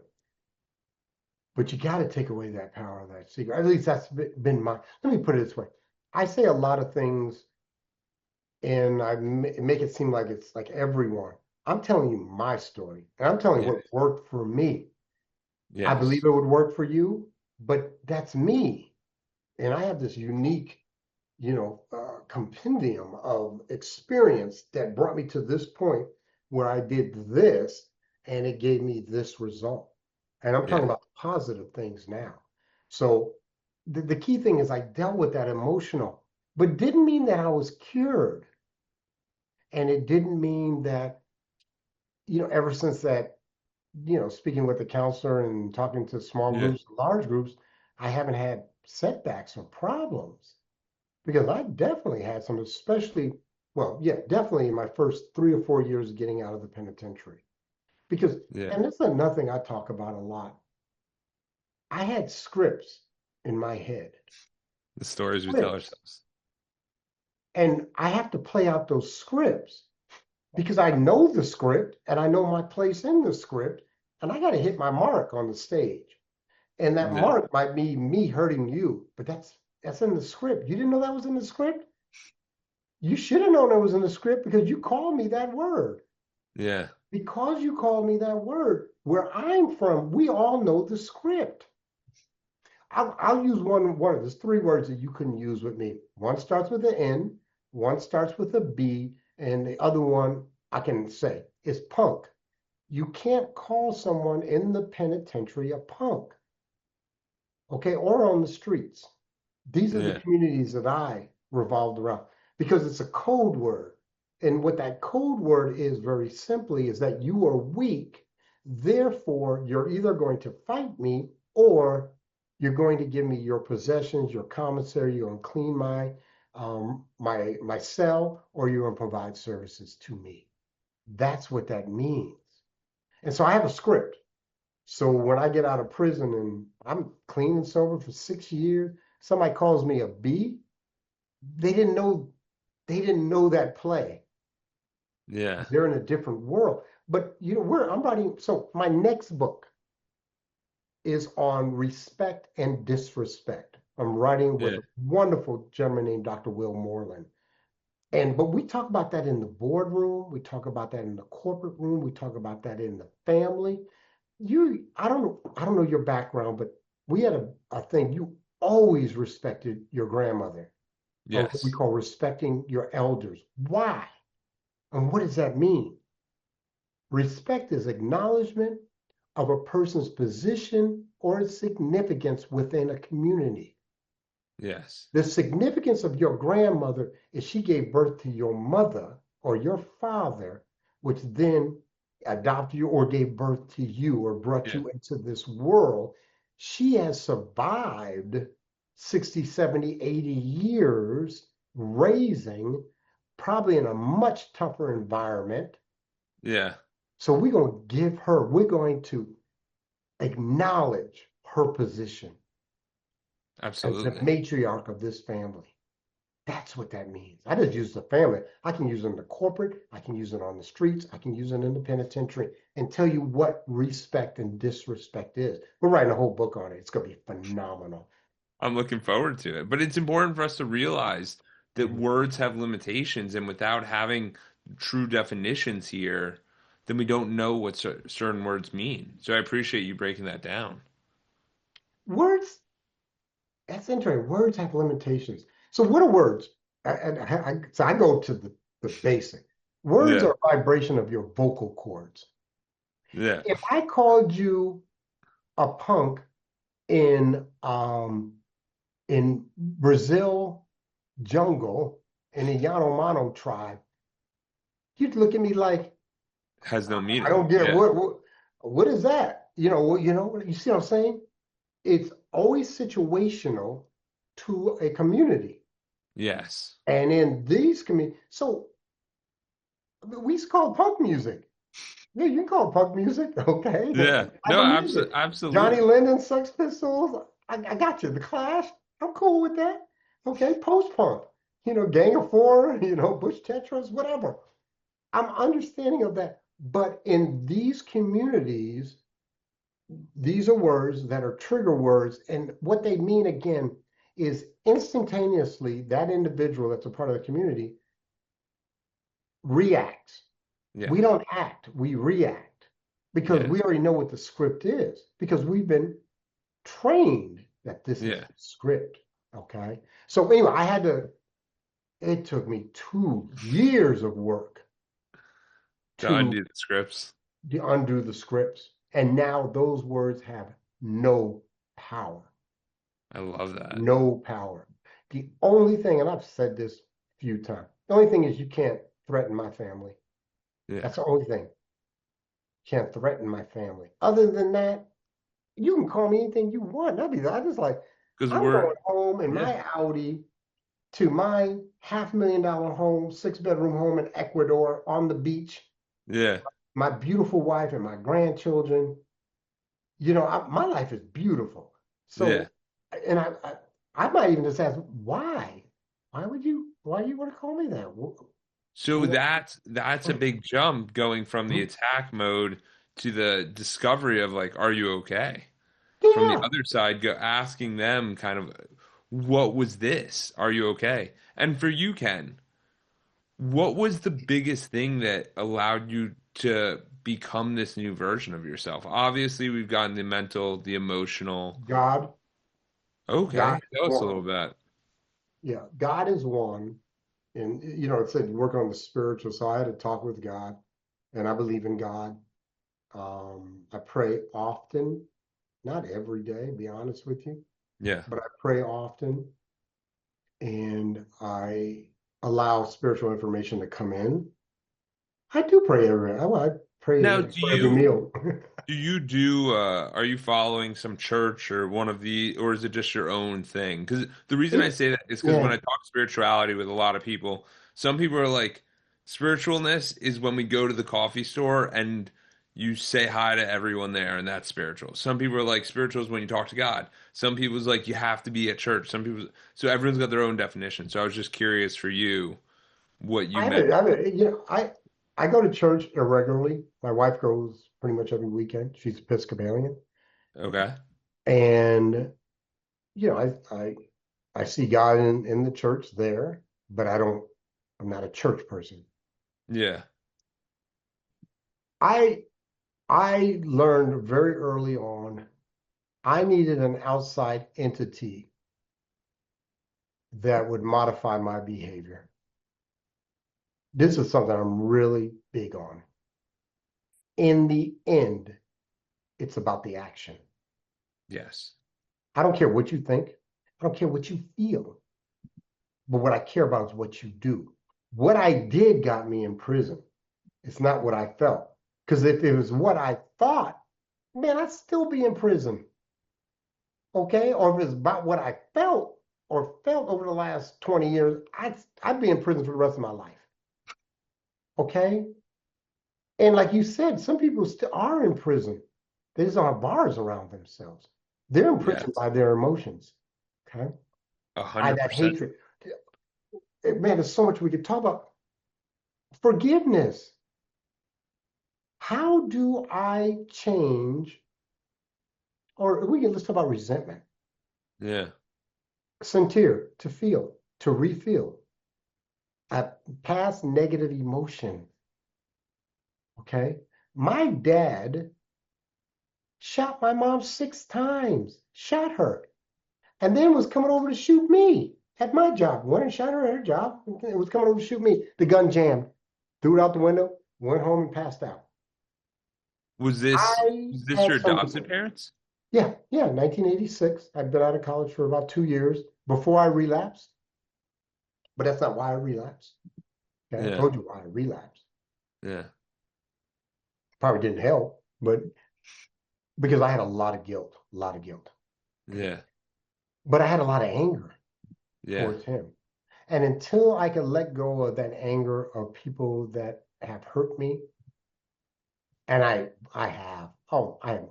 But you got to take away that power of that secret. At least that's been my, let me put it this way. I say a lot of things and I make it seem like it's like everyone. I'm telling you my story and I'm telling you yeah, what worked for me. I believe yes, it would work for you, but that's me. And I have this unique, compendium of experience that brought me to this point where I did this and it gave me this result. And I'm talking yeah, about positive things now. So the key thing is I dealt with that emotional, but didn't mean that I was cured. And it didn't mean that, ever since that speaking with the counselor and talking to small yeah, groups, large groups, I haven't had setbacks or problems because I definitely had some, especially, well, yeah, definitely in my first 3 or 4 years of getting out of the penitentiary. Because, yeah. and this is another thing I talk about a lot. I had scripts in my head, The stories we tell scripts, ourselves. and I have to play out those scripts because I know the script and I know my place in the script, and I got to hit my mark on the stage. And that Yeah, mark might be me hurting you, but that's in the script. You didn't know that was in the script? You should have known it was in the script because you called me that word. yeah, Because you called me that word, where I'm from, we all know the script. I'll use one. There's three words that you couldn't use with me. One starts with an N, one starts with a B, and the other one I can say is punk. You can't call someone in the penitentiary a punk, okay, or on the streets. These are the yeah, communities that I revolved around because it's a code word. And what that code word is very simply is that you are weak. Therefore, you're either going to fight me or you're going to give me your possessions, your commissary, you're going to clean my cell, or you're going to provide services to me. That's what that means. And so I have a script. So when I get out of prison and I'm clean and sober for 6 years, somebody calls me a B, they didn't know they didn't know that play. yeah, They're in a different world. But I'm writing, so my next book is on respect and disrespect. I'm writing with yeah, a wonderful gentleman named Dr. Will Moreland. But we talk about that in the boardroom, we talk about that in the corporate room, we talk about that in the family. I don't know your background, but we had a thing. You always respected your grandmother, or what we yes, call respecting your elders. Why? And what does that mean? Respect is acknowledgement of a person's position or significance within a community. yes, The significance of your grandmother is she gave birth to your mother or your father, which then adopted you or gave birth to you or brought yeah, you into this world. She has survived 60, 70, 80 years raising, probably in a much tougher environment. yeah, So we're going to acknowledge her position as the absolutely. matriarch of this family. That's what that means. I just use the family. I can use it in the corporate. I can use it on the streets. I can use it in the penitentiary and tell you what respect and disrespect is. We're writing a whole book on it. It's going to be phenomenal. I'm looking forward to it. But it's important for us to realize that Mhm. words have limitations, and without having true definitions here, then we don't know what certain words mean. So I appreciate you breaking that down. Words, that's interesting. Words have limitations. So what are words? So I go to the basic. Words Yeah. are a vibration of your vocal cords. Yeah. If I called you a punk in Brazil jungle in the Yanomamo tribe, you'd look at me like Has no I meaning. don't get Yeah. what is that? You see what I'm saying? It's always situational to a community. Yes. And in these communities, so we used to call it punk music. Yeah, you can call it punk music, okay? That's Yeah. the type No, of music. Johnny absolutely. Lennon, Sex Pistols, I got you. The Clash, I'm cool with that. Okay, post-punk, Gang of Four, Bush Tetras, whatever. I'm understanding of that. But in these communities, these are words that are trigger words. And what they mean, again, is instantaneously that individual that's a part of the community reacts. We Yes. don't act, we react because we Yes. already know what the script is because we've been trained that this is Yeah. the script. Okay. So anyway, it took me 2 years of work To to undo the scripts. undo the scripts. And now those words have no power. I love that. No power. The only thing, and I've said this a few times, the only thing is you can't threaten my family. Yeah. That's the only thing. Can't threaten my family. Other than that, you can call me anything you want. I just like, Because I'm we're, going home in yeah. my Audi to my $500,000 home, 6-bedroom home in Ecuador on the beach, Yeah. my beautiful wife and my grandchildren. My life is beautiful. Yeah. So, and I might even just ask, why? Why you want to call me that? So You that's a big jump going from the know, attack mode to the discovery of like, are you okay? From the yeah, other side, go asking them kind of, what was this? Are you okay? And for you, Ken, what was the biggest thing that allowed you to become this new version of yourself? Obviously, we've gotten the mental, the emotional. God, God Okay, is tell us a little one. bit. Yeah, God is one. And it said work on the spiritual. So I had to talk with God, and I believe in God. I pray often, not every day, be honest with you, Yeah. but I pray often, and I allow spiritual information to come in. I do pray I pray Now, for every meal. are you following some church or one of the, or is it just your own thing? Because the reason I It, say that is because when yeah, I talk spirituality with a lot of people, some people are like, spiritualness is when we go to the coffee store and you say hi to everyone there, and that's spiritual. Some people are like, spiritual is when you talk to God. Some people's like, you have to be at church. Some people, so everyone's got their own definition. So I was just curious for you what you meant. I go to church irregularly. My wife goes pretty much every weekend. She's Episcopalian, Okay. and you know, I I I see God in the church there, but I'm not a church person. Yeah. I I learned very early on I needed an outside entity that would modify my behavior. This is something I'm really big on. In the end, it's about the action. Yes. I don't care what you think. I don't care what you feel. But what I care about is what you do. What I did got me in prison. It's not what I felt. Because if it was what I thought, man, I'd still be in prison. Okay? Or if it's about what I felt over the last 20 years, I'd be in prison for the rest of my life. Okay? And like you said, some people still are in prison. They just don't have bars around themselves. They're imprisoned Yes. by their emotions. Okay? A By hundred that percent. hatred. man, there's so much we could talk about. Forgiveness. How do I change? Or let's talk about resentment. Yeah. Sincere, to feel, to refeel. A past negative emotion. Okay. My dad shot my mom 6 times, shot her, and then was coming over to shoot me at my job. Went and shot her at her job. It was coming over to shoot me. The gun jammed, threw it out the window, went home and passed out. Was this I was this had your some, adopted parents? yeah, 1986. I'd been out of college for about 2 years before I relapsed, but that's not why I relapsed. Okay, I Yeah. told you why I relapsed. Yeah. Probably didn't help, but because I had a lot of guilt, a lot of guilt. Okay, Yeah. but I had a lot of anger Yeah. towards him. And until I could let go of that anger of people that have hurt me, and I have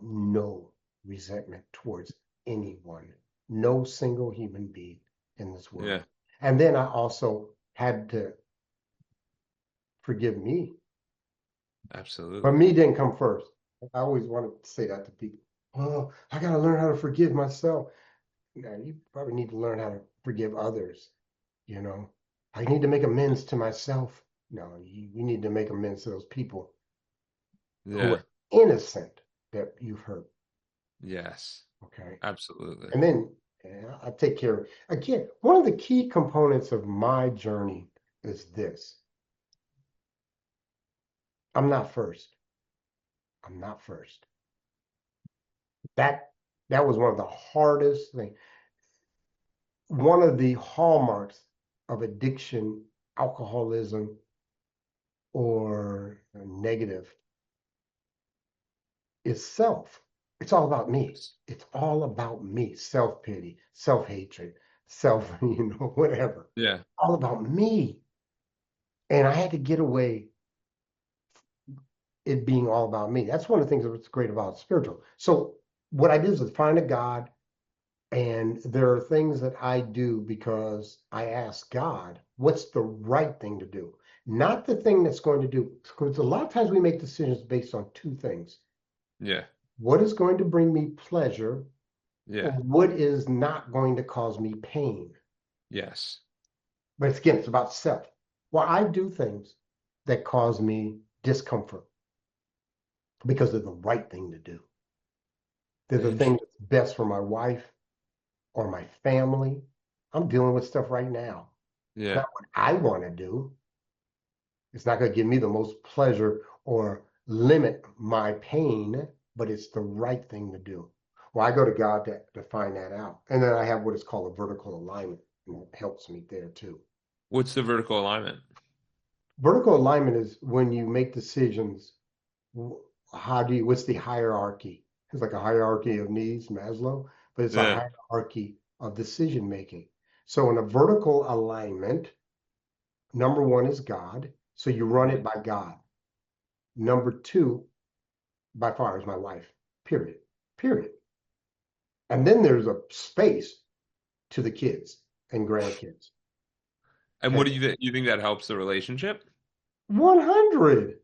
no resentment towards anyone, no single human being in this Yeah. world. And then I also had to forgive me, but Absolutely. me didn't come first. I always wanted to say that to people. Oh, I got to learn how to forgive myself. Now, you probably need to learn how to forgive others. You know, I need to make amends to myself. No, you need to make amends to those people who Yeah. are innocent that you've hurt. Yes. Okay. Absolutely. And then I take care of, again, one of the key components of my journey is this. I'm not first. I'm not first. That that was one of the hardest things. One of the hallmarks of addiction, alcoholism, or negative is self. It's all about me. It's all about me. Self-pity, self-hatred, self, whatever. Yeah. All about me. And I had to get away it being all about me. That's one of the things that's great about spiritual. So what I did is find a God, and there are things that I do because I ask God, what's the right thing to do? Not the thing that's going to do. Because a lot of times we make decisions based on two things. Yeah. What is going to bring me pleasure, or Yeah. what is not going to cause me pain? Yes. But again, it's about self. Well, I do things that cause me discomfort because they're the right thing to do. They're the thing Interesting. that's best for my wife or my family. I'm dealing with stuff right now. It's Yeah. not what I want to do. It's not going to give me the most pleasure or limit my pain, but it's the right thing to do. Well, I go to God to find that out. And then I have what is called a vertical alignment, and that helps me there too. What's the vertical alignment? Vertical alignment is when you make decisions. What's the hierarchy? It's like a hierarchy of needs, Maslow, but it's a Yeah. hierarchy of decision making. So in a vertical alignment, number one is God. So you run it by God. Number two, by far, is my wife. Period. Period. And then there's a space to the kids and grandkids. And what And do you think that helps the relationship? 100.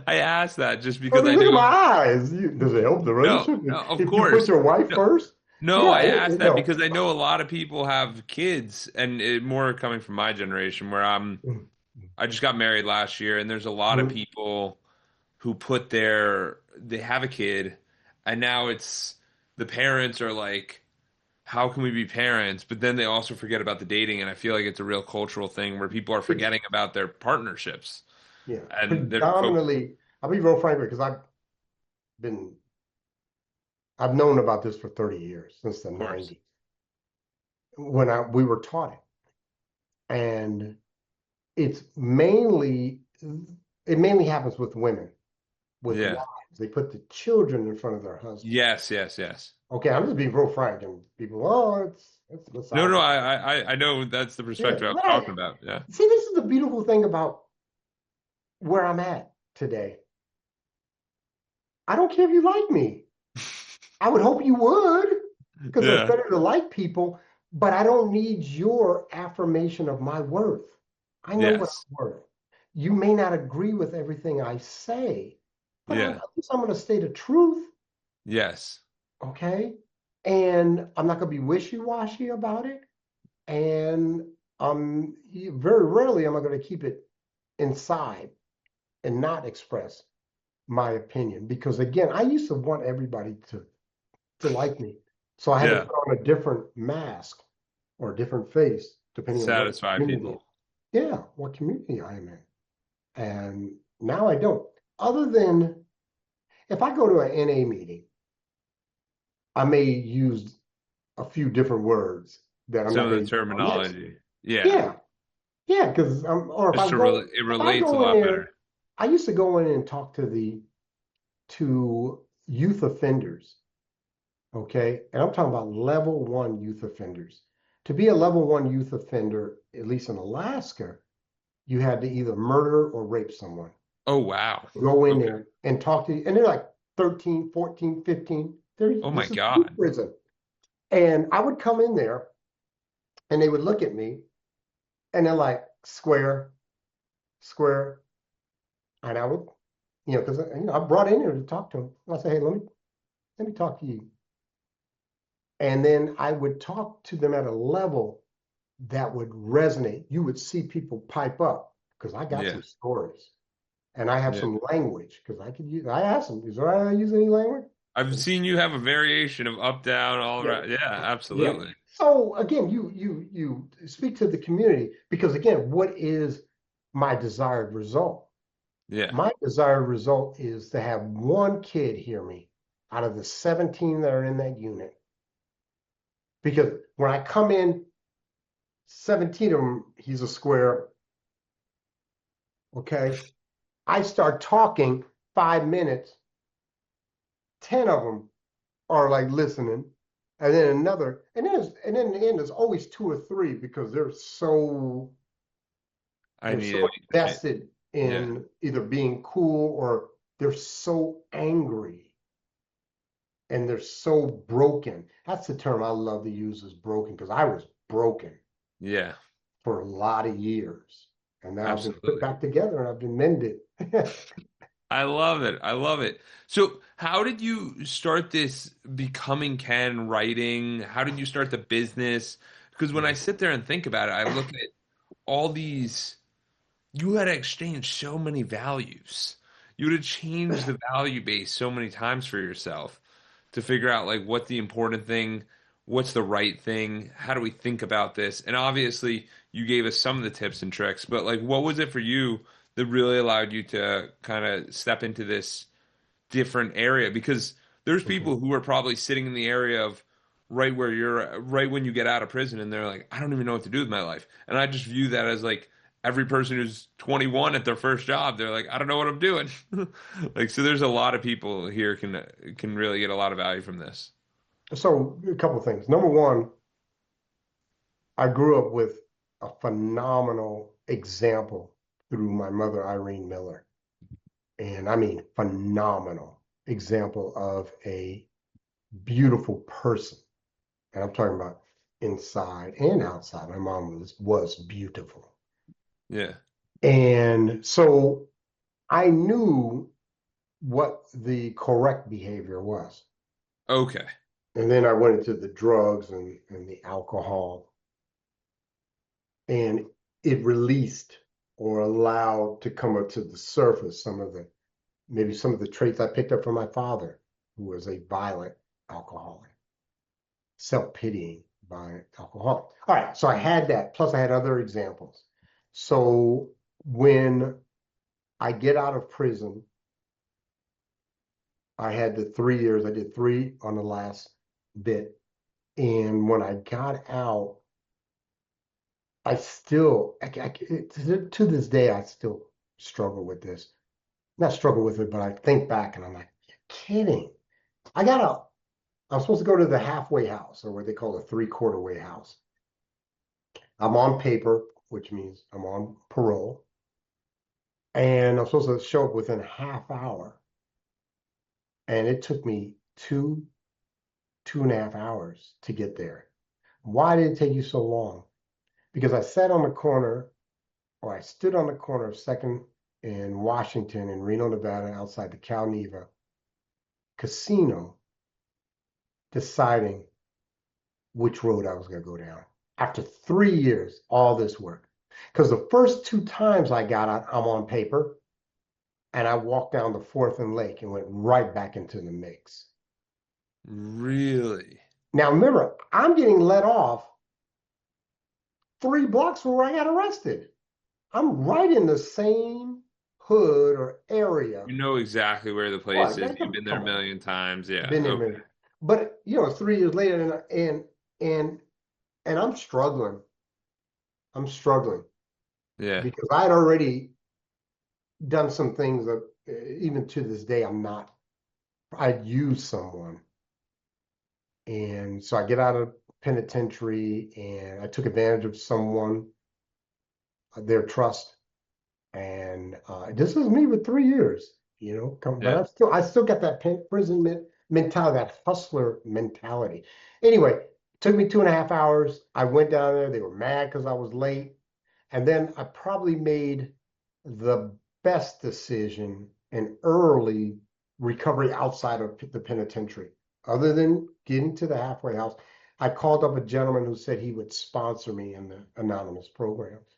I asked that just I because mean, I look know at my eyes. Does it help the no, relationship no, of if you put course. your wife No, first? no, Yeah, I asked it that helps. because I know a lot of people have kids and more coming from my generation where I just got married last year and there's a lot of Mhm. people who they have a kid and now it's the parents are like how can we be parents? But then they also forget about the dating, and I feel like it's a real cultural thing where people are It's forgetting about their partnerships Yeah, and they're focused. predominantly. I'll be real frank because been I've known about this for 30 years since the Of course. 90s when we were taught it, and it's mainly it mainly happens with women, with Yeah. wives. They put the children in front of their husband. Yes. Yes. Yes. Okay, I'm just being real frank, and people, oh, it's No. No. misogyny. I know that's the Yeah, perspective I was but talking about. Yeah. see, this is the beautiful thing about where I'm at today. I don't care if you like me. I would hope you would, because it's Yeah. better to like people. but I don't need your affirmation of my worth. I know what Yes. I'm worth. You may not agree with everything I say, but Yeah. at least I'm going to state the truth, Yes. okay? And I'm not going to be wishy-washy about it. And very rarely am I going to keep it inside and not express my opinion. Because again, I used to want everybody to like me. So I had to Yeah. put on a different mask or a different face, depending on what Satisfy community, people. yeah, what community I am in. And now I don't. Other than if I go to an NA meeting, I may use a few different words that I'm Some not of the going to use on this. terminology. Yeah. Yeah, yeah, because or Just to it if I relates a go in lot better. there, I used to go in and talk to youth offenders. Okay. And I'm talking about level one youth offenders. To be a level one youth offender, at least in Alaska, you had to either murder or rape someone. Oh, wow. Go in Okay. there and talk to you. And they're like 13, 14, 15. Oh my This is youth God. prison. And I would come in there and they would look at me and they're like, square, square. And I would, because I brought in here to talk to them. I say, hey, let me talk to you. And then I would talk to them at a level that would resonate. You would see people pipe up because I got Yeah. some stories and I have Yeah. some language because I could use. I asked them, "Is there I use any language?" I've seen you have a variation of up, down, all Yeah, around. Yeah, yeah. absolutely. So again, you speak to the community because again, what is my desired result? Yeah. My desired result is to have one kid hear me out of the 17 that are in that unit. Because when I come in, 17 of them, he's a square. Okay. I start talking 5 minutes, 10 of them are like listening. And then and then in the end, there's always two or three because I they're need so it. invested Yeah. in either being cool or they're so angry and they're so broken. That's the term I love to use is broken because I was broken Yeah. for a lot of years. And now I've been put Absolutely. back together and I've been mended. I love it. I love it. So, how did you start this becoming Ken writing? How did you start the business? Because when I sit there and think about it, I look at all these, you had to exchange so many values. You had to change the value base so many times for yourself to figure out like what's the important thing, what's the right thing, how do we think about this? And obviously, you gave us some of the tips and tricks, but like what was it for you that really allowed you to kind of step into this different area? Because there's Mhm. people who are probably sitting in the area of right where you're right when you get out of prison and they're like, I don't even know what to do with my life. And I just view that as like every person who's 21 at their first job, they're like, I don't know what I'm doing. Like, so there's a lot of people here can really get a lot of value from this. So a couple of things. Number one, I grew up with a phenomenal example through my mother, Irene Miller. And I mean, phenomenal example of a beautiful person. And I'm talking about inside and outside. My mom was beautiful. Yeah. And so I knew what the correct behavior was. Okay. And then I went into the drugs and the alcohol, and it released or allowed to come up to the surface maybe some of the traits I picked up from my father, who was a violent alcoholic, self-pitying violent alcoholic. All right, so I had that. Plus, I had other examples. So when I get out of prison, I had the 3 years. I did three on the last bit. And when I got out, I still, to this day, I still struggle with this. Not struggle with it, but I think back and I'm like, you're kidding. I got out. I'm supposed to go to the halfway house or what they call a three-quarter way house. I'm on paper, which means I'm on parole. And I'm supposed to show up within a half hour. And it took me two and a half hours to get there. Why did it take you so long? Because I sat on the corner, or I stood on the corner of Second and Washington in Reno, Nevada, outside the Cal Neva casino, deciding which road I was going to go down. After 3 years, all this work. Because the first two times I got out, I'm on paper, and I walked down the Fourth and Lake and went right back into the mix. Really? Now remember, I'm getting let off 3 blocks from where I got arrested. I'm right in the same hood or area. You know exactly where the place What? is. You've been there a Come on, million times. Yeah. been there, Okay. man. But 3 years later, and I'm struggling. I'm struggling Yeah. because I'd already done some things that even to this day I'm not. I'd use someone, and so I get out of penitentiary, and I took advantage of someone, their trust. And this is me with 3 years, but Yeah. I still got that prison mentality, that hustler mentality. Anyway, it took me 2.5 hours. I went down there. They were mad because I was late. And then I probably made the best decision in early recovery outside of the penitentiary, other than getting to the halfway house. I called up a gentleman who said he would sponsor me in the anonymous programs.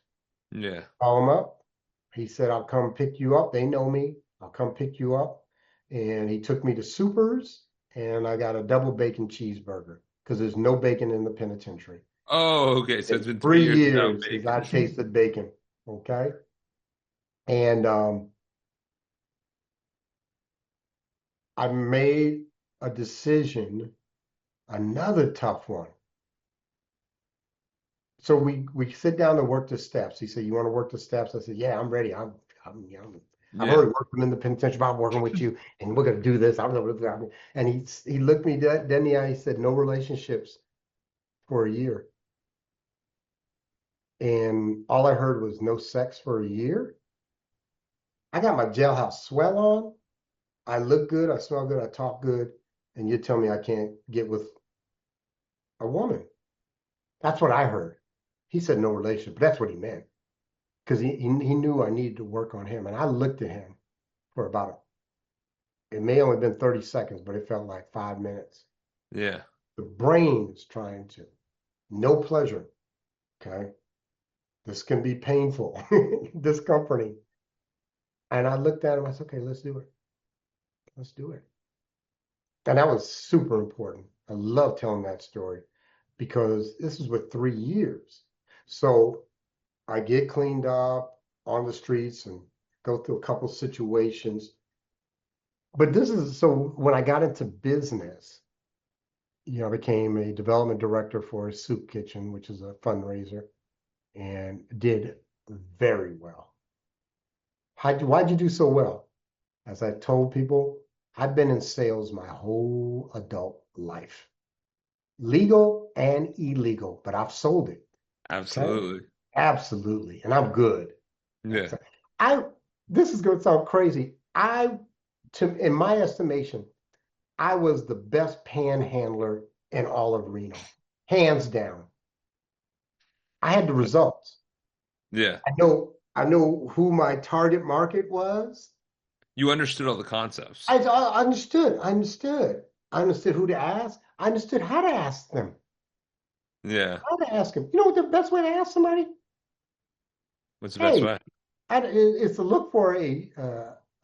Yeah. Call him up. He said, I'll come pick you up. They know me. I'll come pick you up. And he took me to Supers, and I got a double bacon cheeseburger because there's no bacon in the penitentiary. Oh, okay. So In it's been 3 three years without years since I bacon. tasted bacon. Okay. And I made a decision, another tough one. So we sit down to work the steps. He said, "You want to work the steps?" I said, "Yeah, I'm ready. I've Yeah. already worked them in the penitentiary, but I'm working with you, and we're gonna do this." And he looked me dead in the eye. He said, "No relationships for a year." And all I heard was no sex for a year. I got my jailhouse swell on. I look good. I smell good. I talk good. And you tell me I can't get with a woman. That's what I heard. He said no relationship, but that's what he meant because he knew I needed to work on him. And I looked at him for it may only been 30 seconds, but it felt like 5 minutes. Yeah. The brain is trying to, no pleasure. Okay. This can be painful, discomforting. And I looked at him, I said, okay, let's do it. Let's do it. And that was super important. I love telling that story because this is with 3 years. So I get cleaned up on the streets and go through a couple situations. But this is so when I got into business, I became a development director for a soup kitchen, which is a fundraiser, and did very well. Why'd you do so well? As I told people, I've been in sales my whole adult life, legal and illegal, but I've sold it. Okay. Absolutely. Absolutely. And I'm good. Yeah. So I this is going to sound crazy. In my estimation, I was the best panhandler in all of Reno, hands down. I had the results. Yeah. I know who my target market was. You understood all the concepts. I understood. I understood. I understood who to ask. I understood how to ask them. Yeah. How to ask them. You know what the best way to ask somebody? What's the best Hey, way? it's to look for a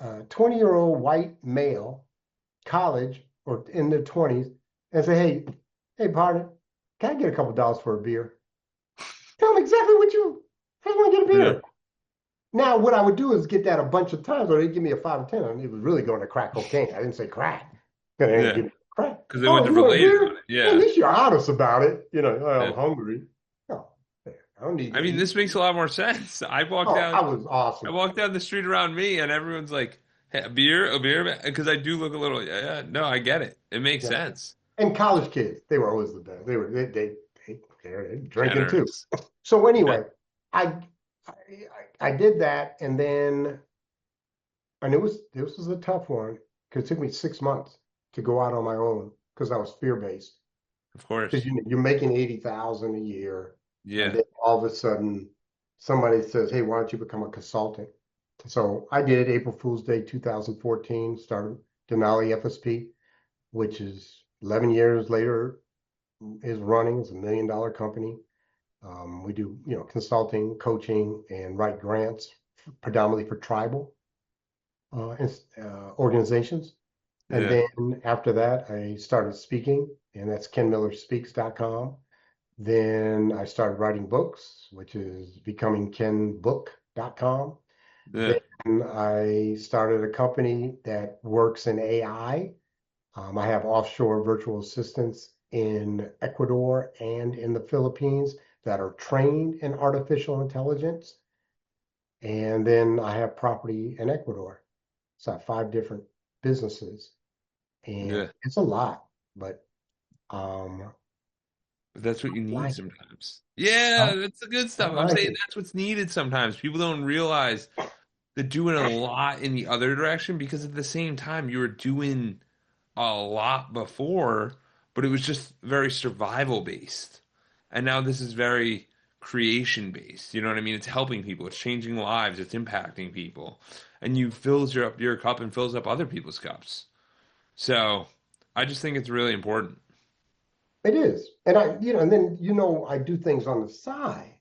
20-year-old white male, college or in their 20s, and say, hey, partner, can I get a couple dollars for a beer? Tell them exactly I just want to get a Yeah. beer. Now, what I would do is get that a bunch of times, or they'd give me a 5 or 10, and it was really going to crack cocaine. I didn't say crack. They didn't Yeah. give me crack. Because they Oh, wouldn't you have want a related beer? on it. Well, at Yeah. least you're honest about it. Oh, Yeah. I'm hungry. No, I don't need I to mean, eat. this makes a lot more sense. Oh, I was I awesome. walk down the street around me, and everyone's like, "Hey, a beer," because I do look a little. Yeah, yeah, no, I get it. It makes Yeah. sense. And college kids, they were always the best. They're drinking too. Generous. So Yeah. anyway, I, I I did that, and this was a tough one because it took me 6 months to go out on my own because I was fear based. Of Because course. you're making 80,000 a year, and Yeah. then all of a sudden somebody says, "Hey, why don't you become a consultant?" So I did April Fool's Day 2014, started Denali FSP, which is 11 years later is running. It's $1 million company. We do, consulting, coaching, and write grants, predominantly for tribal organizations. And Yeah. then after that, I started speaking, and that's kenmillerspeaks.com. Then I started writing books, which is becomingkenbook.com. Yeah. Then I started a company that works in AI. I have offshore virtual assistants in Ecuador and in the Philippines that are trained in artificial intelligence. And then I have property in Ecuador. So I have 5 different businesses, and Yeah. it's a lot, but um, But that's what you I need like it. sometimes. I, Yeah, that's the good I stuff. I'm like saying it. that's what's needed sometimes. People don't realize they're doing a lot in the other direction because at the same time you were doing a lot before, but it was just very survival based. And now this is very creation based. You know what I mean? It's helping people, it's changing lives, it's impacting people. And you fills your cup and fills up other people's cups. So I just think it's really important. It is. And and then, I do things on the side.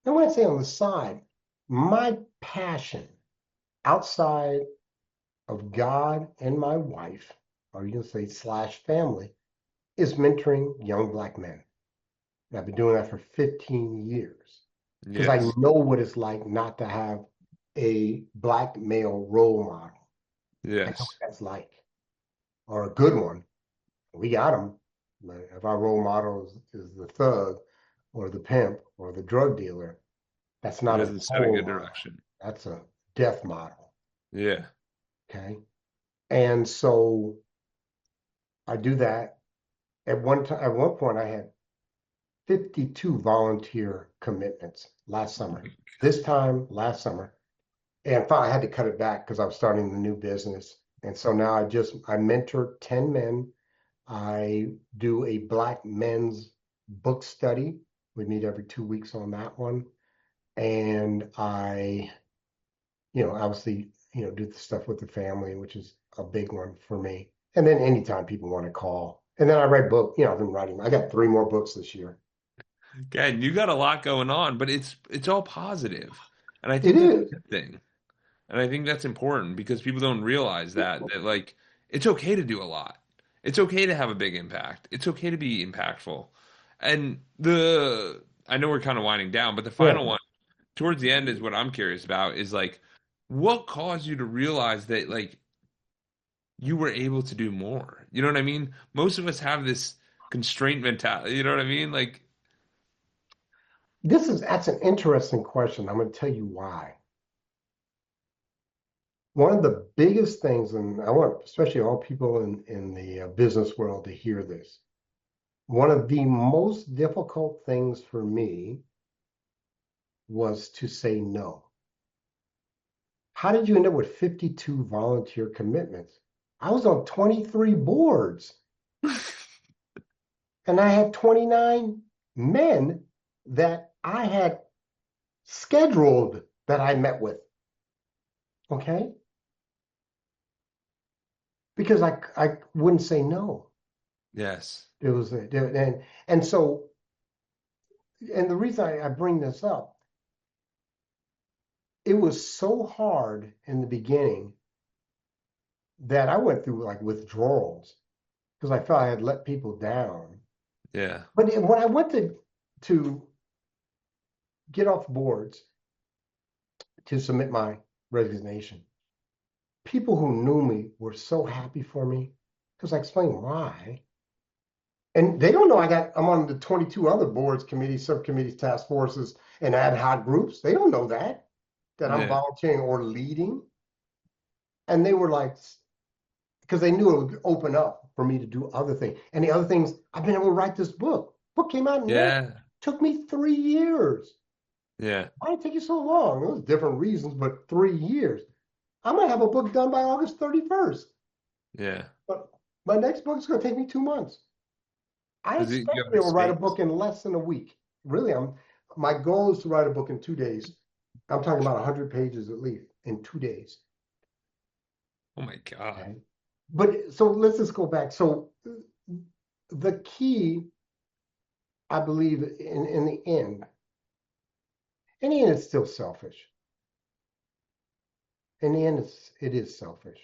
And when I say on the side, my passion outside of God and my wife, or you can say slash family, is mentoring young Black men. And I've been doing that for 15 years because I Yes. know what it's like not to have a Black male role model. I know what Yes. that's like, or a good one. We got them. But if our role model is the thug or the pimp or the drug dealer, that's It not a doesn't set a role good model. direction. That's a death model. Yeah. Okay. And so I do that. At one point, I had 52 volunteer commitments last summer. This time last summer, and finally I had to cut it back because I was starting the new business. And so now I mentor 10 men. I do a Black men's book study. We meet every 2 weeks on that one. And I, obviously, do the stuff with the family, which is a big one for me. And then anytime people want to call. And then I write book, I've been writing. I got 3 more books this year. Again, you got a lot going on, but it's all positive. And I It think that's is. a good thing. And I think that's important because people don't realize that like it's okay to do a lot. It's okay to have a big impact. It's okay to be impactful. And the I know we're kind of winding down, but the Yeah. final one towards the end is what I'm curious about is like what caused you to realize that like you were able to do more? You know what I mean? Most of us have this constraint mentality, you know what I mean? Like That's an interesting question. I'm going to tell you why. One of the biggest things, and I want especially all people in the business world to hear this. One of the most difficult things for me was to say no. How did you end up with 52 volunteer commitments? I was on 23 boards and I had 29 men that I had scheduled that I met with. Okay. Because I wouldn't say no. yes. It was, and so, and the reason I bring this up, it was so hard in the beginning that I went through like withdrawals because I felt I had let people down. Yeah. But when I went to get off boards to submit my resignation, people who knew me were so happy for me because I explained why. And they don't know I'm on the 22 other boards, committees, subcommittees, task forces, and ad hoc groups. They don't know that I'm Yeah. volunteering or leading. And they were like, because they knew it would open up for me to do other things. And the other things, I've been able to write this book. Book came out in May. Yeah. Took me 3 years. Yeah. Why did it take you so long? There was different reasons, but 3 years. I'm gonna have a book done by August 31st. Yeah. But my next book is gonna take me 2 months. I Because you expect to have be the able to write a space. book in less than a week. Really, my goal is to write a book in 2 days. I'm talking about 100 pages at least in 2 days. Oh my God. Okay. But so let's just go back. So the key, I believe, in the end, it's still selfish. In the end, it is selfish.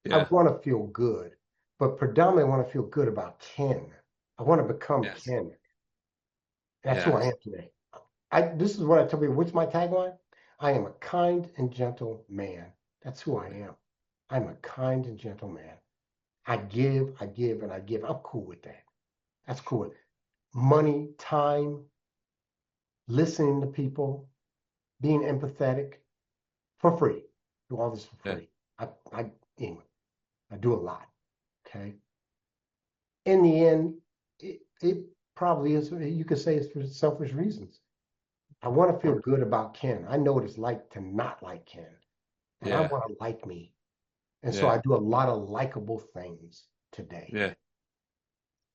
I Yeah. want to feel good, but predominantly I want to feel good about Ken. I want to become Yes. Ken. That's who I Yes. am today. This is what I tell people. What's my tagline? I am a kind and gentle man. That's who I am. I'm a kind and gentle man. I give, and I give. I'm cool with that. That's cool. Money, time, listening to people, being empathetic for free. Do all this for Yeah. free. I anyway, I do a lot. Okay. In the end, it probably is. You could say it's for selfish reasons. I want to feel good about Ken. I know what it's like to not like Ken, and I Yeah. want to like me. And so Yeah. I do a lot of likable things today. Yeah.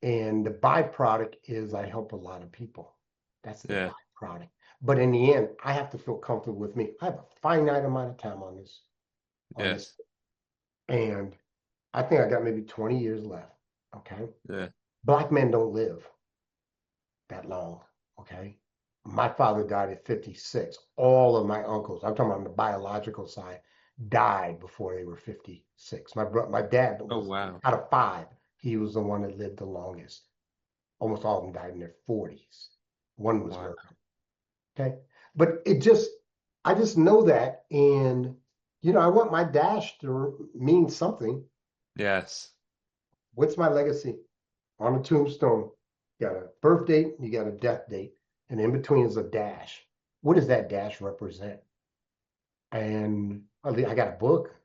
And the byproduct is I help a lot of people. That's the Yeah. byproduct. But in the end, I have to feel comfortable with me. I have a finite amount of time on this, Yes. and I think I got maybe 20 years left. Okay. Yeah. Black men don't live that long. Okay. My father died at 56. All of my uncles, I'm talking about on the biological side, died before they were 56. My dad Oh was wow. out of five. He was the one that lived the longest. Almost all of them died in their 40s. One was Wow. murdered. Okay. But I just know that. And, I want my dash to mean something. Yes. What's my legacy? On a tombstone, you got a birth date, you got a death date, and in between is a dash. What does that dash represent? And I got a book,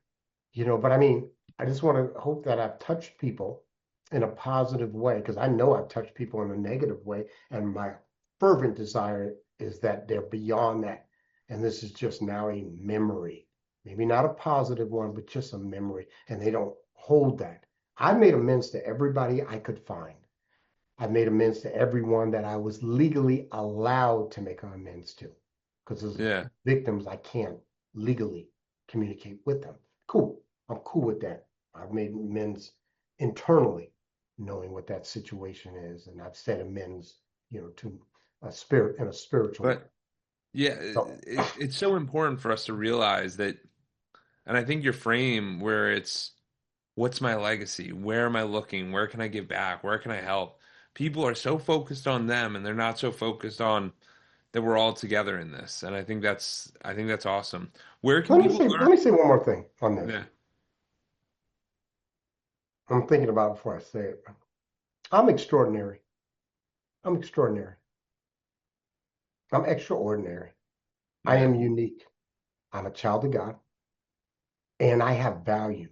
but I mean, I just want to hope that I've touched people in a positive way because I know I've touched people in a negative way. And my fervent desire is that they're beyond that. And this is just now a memory, maybe not a positive one, but just a memory. And they don't hold that. I made amends to everybody I could find. I made amends to everyone that I was legally allowed to make amends to. Because as Yeah. victims, I can't legally communicate with them. Cool. I'm cool with that. I've made amends internally, knowing what that situation is. And I've said amends, to a spirit in a spiritual way. But yeah, So it's so important for us to realize that, and I think your frame where it's what's my legacy? Where am I looking? Where can I give back? Where can I help? People are so focused on them and they're not so focused on that we're all together in this. And I think that's awesome. Where can people let learn? me say one more thing on this. Yeah. I'm thinking about it before I say it. I'm extraordinary. I'm extraordinary. I'm extraordinary. I Yeah. am unique. I'm a child of God and I have value.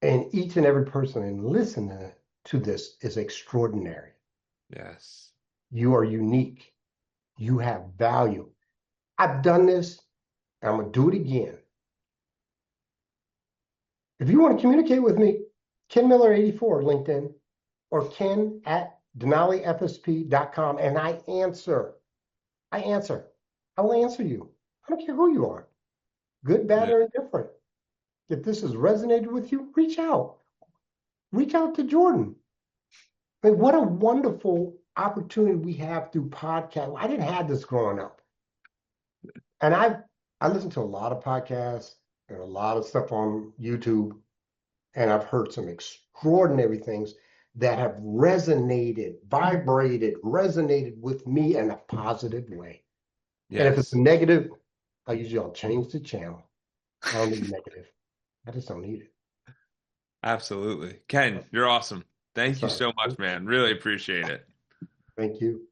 And each and every person in listening to this is extraordinary. Yes. You are unique. You have value. I've done this and I'm going to do it again. If you want to communicate with me, Ken Miller 84, LinkedIn, or Ken at denalifsp.com, and I answer. I answer. I will answer you. I don't care who you are, good, bad, Yeah. or indifferent. If this has resonated with you, reach out. Reach out to Jordan. I mean, what a wonderful opportunity we have through podcast. I didn't have this growing up. And I listen to a lot of podcasts and a lot of stuff on YouTube, and I've heard some extraordinary things that have resonated, vibrated, resonated with me in a positive way. And if it's Yes. negative, I'll change the channel. I don't need negative. I just don't need it. Absolutely. Ken, you're awesome. Thank you So so much, man. Really appreciate it. thank you.